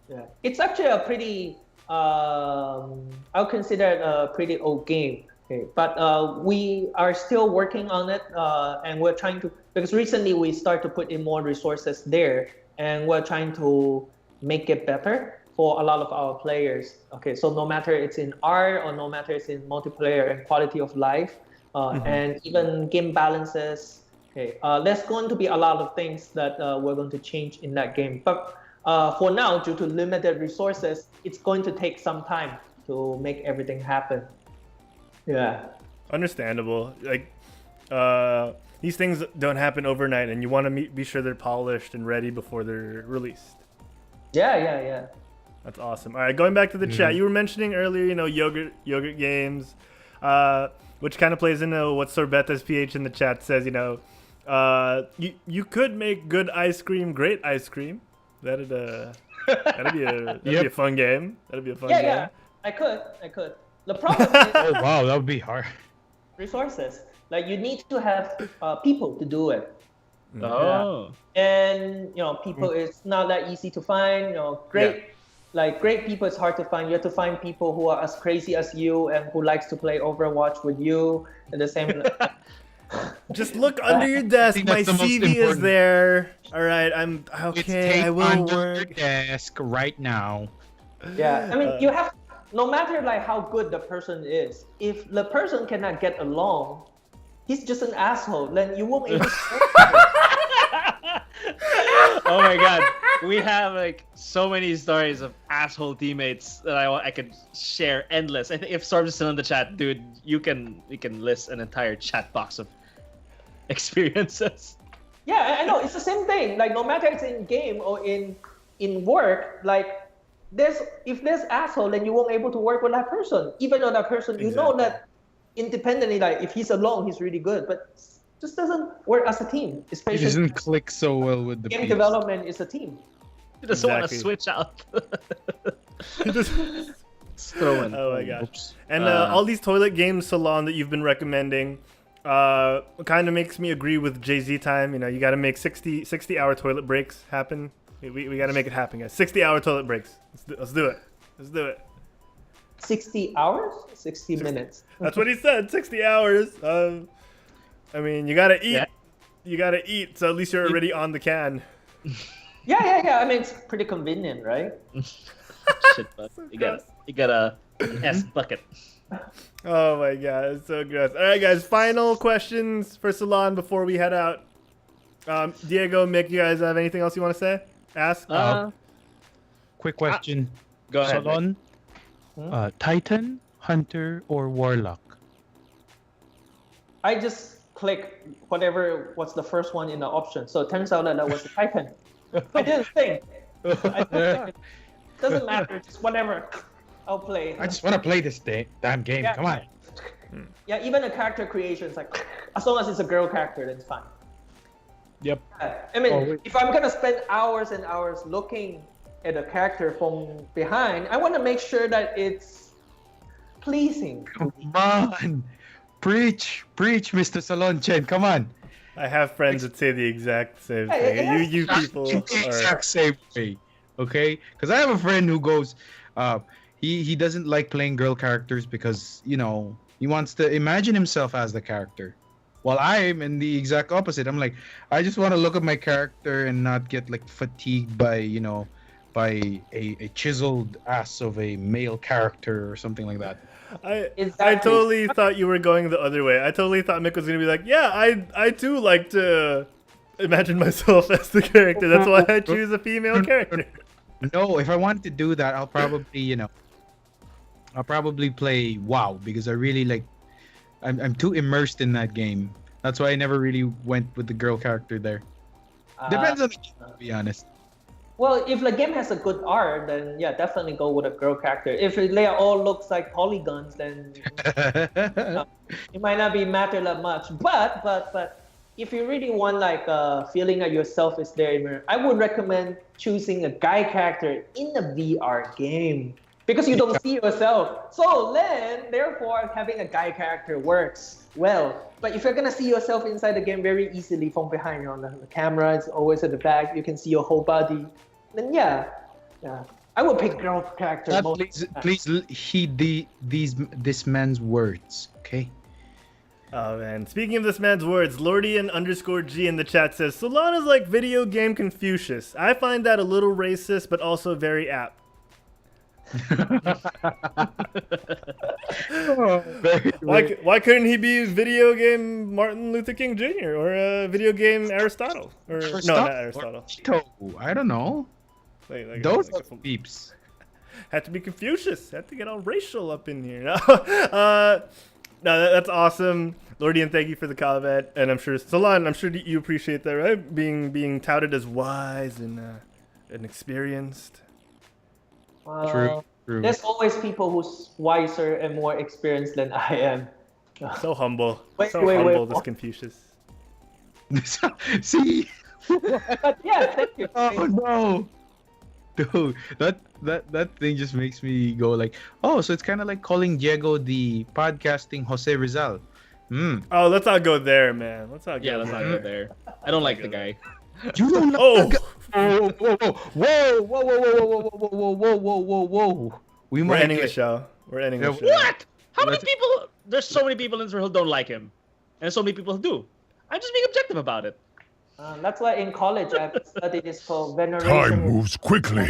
Yeah, it's actually a pretty, I'll consider it a pretty old game. Okay, but we are still working on it, and we're trying to, because recently we start to put in more resources there, and we're trying to make it better for a lot of our players. Okay, so no matter it's in art or no matter it's in multiplayer and quality of life, and even game balances. Okay, there's going to be a lot of things that we're going to change in that game. But for now, due to limited resources, it's going to take some time to make everything happen. Yeah. Understandable. Like, these things don't happen overnight, and you want to be sure they're polished and ready before they're released. Yeah. That's awesome. All right, going back to the chat, you were mentioning earlier, yogurt games, which kind of plays into what Sorbetas PH in the chat says. You could make good ice cream, great ice cream. That'd be a fun game. That'd be a fun game. Yeah, I could. The problem is Oh wow, that would be hard. resources. Like you need to have people to do it. Oh. And people it's not that easy to find. Great people it's hard to find. You have to find people who are as crazy as you and who likes to play Overwatch with you at the same. Just look under your desk. My CV is there. All right, I'm okay. I will under work. your desk right now. Yeah, I mean, you have, no matter like how good the person is, if the person cannot get along, he's just an asshole. Then you won't able to. Oh my god, we have like so many stories of asshole teammates that I could share endless. I think if Sorbs is still in the chat, dude, you can list an entire chat box of experiences. Yeah, I know it's the same thing. Like no matter it's in game or in work, like if there's asshole, then you won't able to work with that person. Even though that person, you know that independently, like if he's alone, he's really good, but just doesn't work as a team. Especially It doesn't click so well with the game peers. development is a team. He doesn't want to Exactly. switch out. Just Throw in. Oh my gosh. Oops. And all these toilet games, Solon, that you've been recommending, kind of makes me agree with Jay-Z time. You got to make 60-hour toilet breaks happen. We got to make it happen, guys. 60-hour toilet breaks. Let's do it. Let's do it. 60 hours? 60 minutes. That's what he said. 60 hours. I mean, you got to eat. Yeah. You got to eat, so at least you're already on the can. Yeah. I mean, it's pretty convenient, right? Shit, bud. You got a S bucket. Oh my god, it's so gross. All right, guys, final questions for Solon before we head out. Diego, Mick, you guys have anything else you want to say? Ask? Quick question. Go ahead. Solon, Titan, Hunter, or Warlock? I just click whatever was the first one in the option. So it turns out that was a Titan. I didn't think. Doesn't matter, just whatever. I'll play. I just want to play this damn game. Yeah. Come on. Yeah, even the character creation is like, as long as it's a girl character, then it's fine. Yep. I mean, Oh, wait. if I'm gonna spend hours and hours looking at a character from behind, I want to make sure that it's pleasing. Come on. Preach, Mr. Solon Chen. Come on. I have friends that say the exact same thing. You people The are. exact same way. Okay? Because I have a friend who goes, he doesn't like playing girl characters because, you know, he wants to imagine himself as the character. While I'm in the exact opposite. I'm like, I just want to look at my character and not get like fatigued by, you know, by a chiseled ass of a male character or something like that. I Exactly. totally thought you were going the other way. I totally thought Mick was gonna be like, yeah, I too like to imagine myself as the character. That's why I choose a female character. No, if I wanted to do that, I'll probably, you know, I'll probably play WoW because I really like. I'm too immersed in that game. That's why I never really went with the girl character there. Depends on the game, to be honest. Well, if the game has a good art, then yeah, definitely go with a girl character. If they all looks like polygons, then it might not be matter that much. But if you really want like a feeling that yourself is there, I would recommend choosing a guy character in a VR game because you don't see yourself. So then, therefore, having a guy character works well. But if you're gonna see yourself inside the game very easily from behind, you know, the camera is always at the back, you can see your whole body. Then yeah, I would pick girl character. That, most please, of the time. please heed this man's words, okay? Oh man, speaking of this man's words, Lordian_G in the chat says, Solon is like video game Confucius. I find that a little racist, but also very apt. Why couldn't he be video game Martin Luther King Jr. or video game Aristotle? Or no, not Aristotle. I don't know. Those are peeps. Had to be Confucius. Had to get all racial up in here. No, that's awesome. Lordian, thank you for the comment. And I'm sure, Solon, I'm sure you appreciate that, right? Being touted as wise and experienced. True. There's always people who's wiser and more experienced than I am. So humble. Wait, Humble, this what? Confucius. See? But yeah, thank you. Oh no. Dude, that thing just makes me go like, oh, so it's kind of like calling Diego the podcasting Jose Rizal. Oh, let's not go there, man. Let's not go Yeah, let's not go there. I don't like the guy. You don't know. Oh! Whoa. We're ending the show. We're ending the show. What? How many people? There's so many people in this world who don't like him, and so many people who do. I'm just being objective about it. That's why in college I've studied this called veneration. Time moves quickly.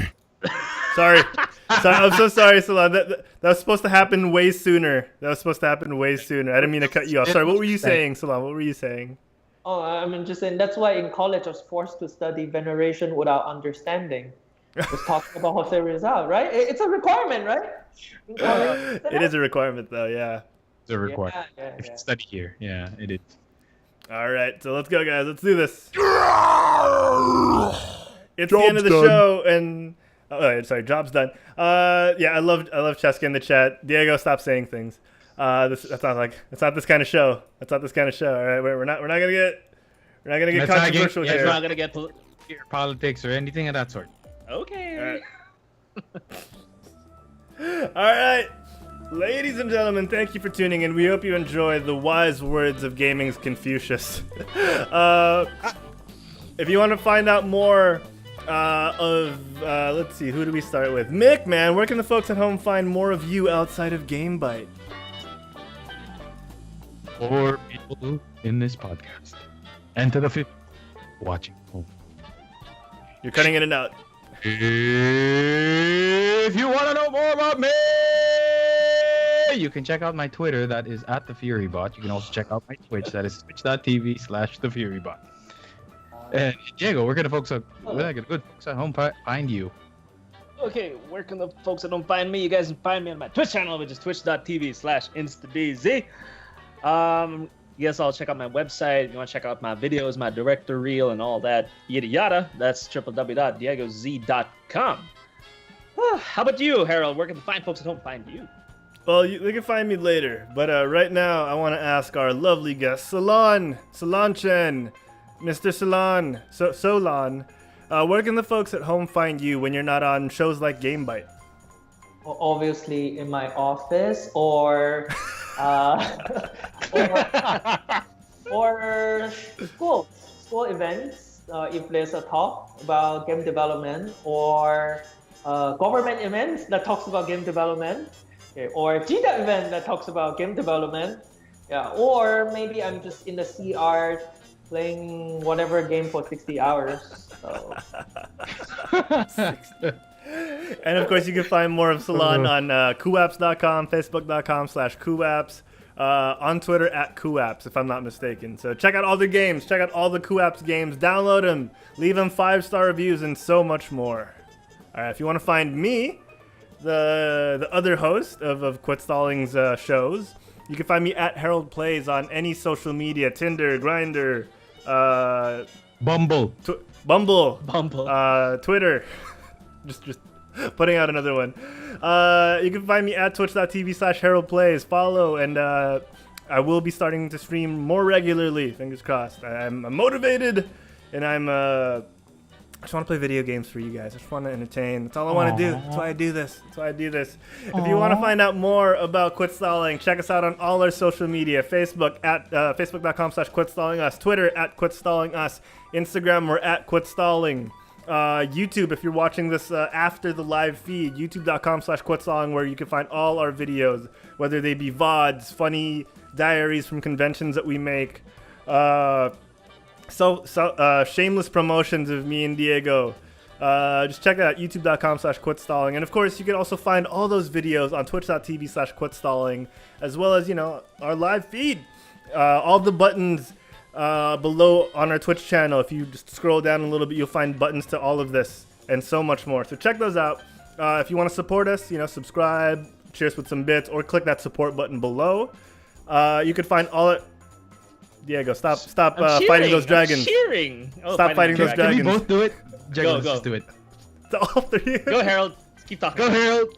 Sorry, I'm so sorry, Solon. That was supposed to happen way sooner. I didn't mean to cut you off. Sorry, what were you saying, Solon? What were you saying? Oh, I mean, just saying that's why in college I was forced to study veneration without understanding. Just talking about Jose Rizal, right? It's a requirement, right? In college, It is a requirement, though. Yeah. It's a requirement. Yeah. If you study here, yeah, it is. All right, so let's go, guys. Let's do this. It's the Job's end of the done. show, and sorry, job's done. Yeah, I love Cheska in the chat. Diego, stop saying things. That's not this kind of show. That's not this kind of show. All right, we're not gonna get Let's not get- controversial yeah, It's here. not gonna get. Politics or anything of that sort. Okay. All right, ladies and gentlemen, thank you for tuning in. We hope you enjoy the wise words of gaming's Confucius. If you want to find out more let's see, who do we start with? Mick, man, where can the folks at home find more of you outside of GameByte? For people in this podcast. And to the fifth watching home. You're cutting in and out. If you want to know more about me, you can check out my Twitter, that is @TheFuryBot. You can also check out my Twitch, that is twitch.tv/TheFuryBot. And Diego, where can the folks at home find you? Okay, where can the folks that don't find me? You guys can find me on my Twitch channel, which is twitch.tv/InstaDZ. You guys all check out my website. You want to check out my videos, my director reel, and all that yada yada. That's www.diegoz.com. How about you, Harold? Where can the fine folks at home find you? Well, they can find me later, but right now I want to ask our lovely guest, Solon Chen, Mr. Solon, Solon. Where can the folks at home find you when you're not on shows like GameByte? Well, obviously in my office or or school events. If there's a talk about game development, or government events that talks about game development, okay, or GDA event that talks about game development, yeah, or maybe I'm just in the CR playing whatever game for 60 hours. So. And of course, you can find more of Solon on KooApps.com, Facebook.com/KooApps, on Twitter @KooApps, if I'm not mistaken. So check out all the games, check out all the KooApps games, download them, leave them 5-star reviews, and so much more. All right, if you want to find me, the other host of Quit Stalling's shows, you can find me at Herald Plays on any social media: Tinder, Grindr, Bumble. Bumble, Twitter. just putting out another one. You can find me at twitch.tv/Herald Plays. Follow, and I will be starting to stream more regularly. Fingers crossed. I'm motivated, and I just want to play video games for you guys. I just want to entertain. That's all I want to do. That's why I do this. If you want to find out more about Quit Stalling, check us out on all our social media. Facebook at facebook.com/QuitStallingUs. Twitter @QuitStallingUs. Instagram, we're @QuitStalling. YouTube, if you're watching this after the live feed, youtube.com/QuitStalling, where you can find all our videos, whether they be VODs, funny diaries from conventions that we make, shameless promotions of me and Diego. Just check that out, youtube.com/QuitStalling. And of course, you can also find all those videos on twitch.tv/QuitStalling, as well as, our live feed. All the buttons below on our Twitch channel. If you just scroll down a little bit, you'll find buttons to all of this and so much more. So check those out. If you want to support us, subscribe, share us with some bits, or click that support button below. You can find all it. Diego, stop fighting those dragons. I'm cheering. Stop fighting those dragons. Can we both do it? Go. Let's do it. To all three. Go, Harold. Keep talking. Go, Harold.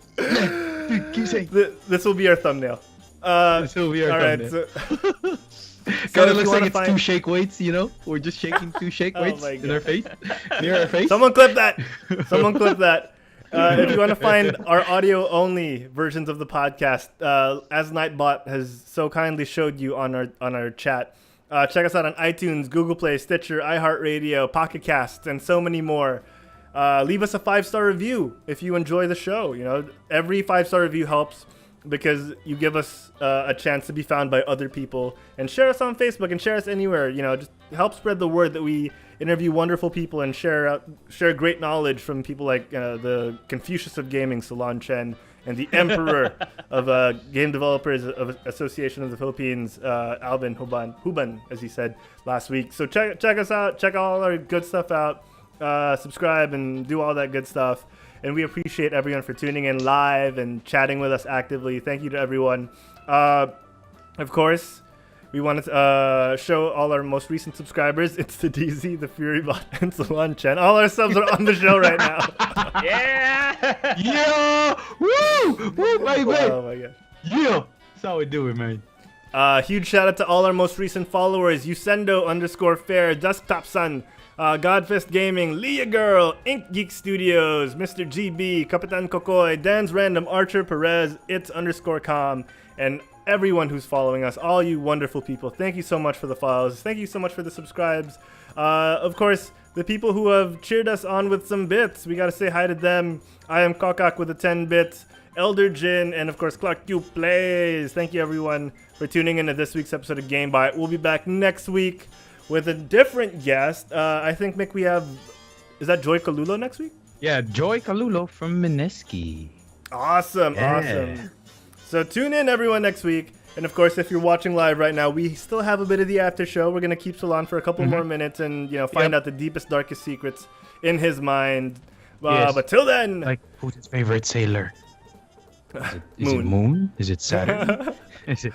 Dude, keep saying. This will be our thumbnail. This will be our thumbnail. So Kind of looks like it's two shake weights, We're just shaking two shake weights in our face. Near our face. Someone clip that. If you want to find our audio-only versions of the podcast, as Nightbot has so kindly showed you on our chat, check us out on iTunes, Google Play, Stitcher, iHeartRadio, Pocket Casts, and so many more. Leave us a 5-star review if you enjoy the show. Every 5-star review helps, because you give us a chance to be found by other people. And share us on Facebook, and share us anywhere. Just help spread the word that we interview wonderful people and share great knowledge from people like the Confucius of Gaming, Solon Chen, and the Emperor of Game Developers Association of the Philippines, Alvin Huban, as he said last week. So check us out. Check all our good stuff out. Subscribe and do all that good stuff. And we appreciate everyone for tuning in live and chatting with us actively. Thank you to everyone. Of course, we wanted to show all our most recent subscribers. It's the DZ, the Furybot, and Solon Chen. All our subs are on the show right now. Yeah! Yeah! Woo! Woo, baby! Oh my god. Yeah! That's how we do it, man. Huge shout out to all our most recent followers. Yusendo_Fair, Desktop Sun, Godfist Gaming, Leah Girl, Ink Geek Studios, Mr. GB, Kapitan Kokoy, Dan's Random, Archer Perez, It's_Com, and everyone who's following us, all you wonderful people. Thank you so much for the follows. Thank you so much for the subscribes. Of course, the people who have cheered us on with some bits, we gotta say hi to them. I am Kokak with the 10 bits, Elder Jin, and of course Clark Q Plays. Thank you everyone for tuning into this week's episode of GameByte. We'll be back next week with a different guest. I think, Mick, we have... Is that Joy Kalulo next week? Yeah, Joy Kalulo from Mineski. Awesome. So tune in, everyone, next week. And of course, if you're watching live right now, we still have a bit of the after show. We're going to keep Solon for a couple more minutes and find out the deepest, darkest secrets in his mind. Yes. But till then... Like Putin's favorite sailor. Is it Moon? Is it Saturn? Is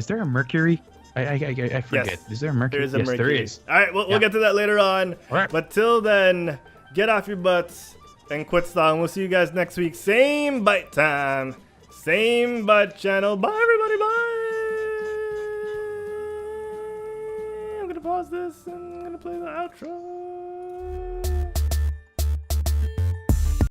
there a Mercury? I forget. Yes. Is there a Mercury? There is a Mercury. There is. All right, we'll get to that later on. All right. But till then, get off your butts and quit stalling. We'll see you guys next week. Same bite time. Same bite channel. Bye, everybody. Bye. I'm going to pause this and I'm going to play the outro.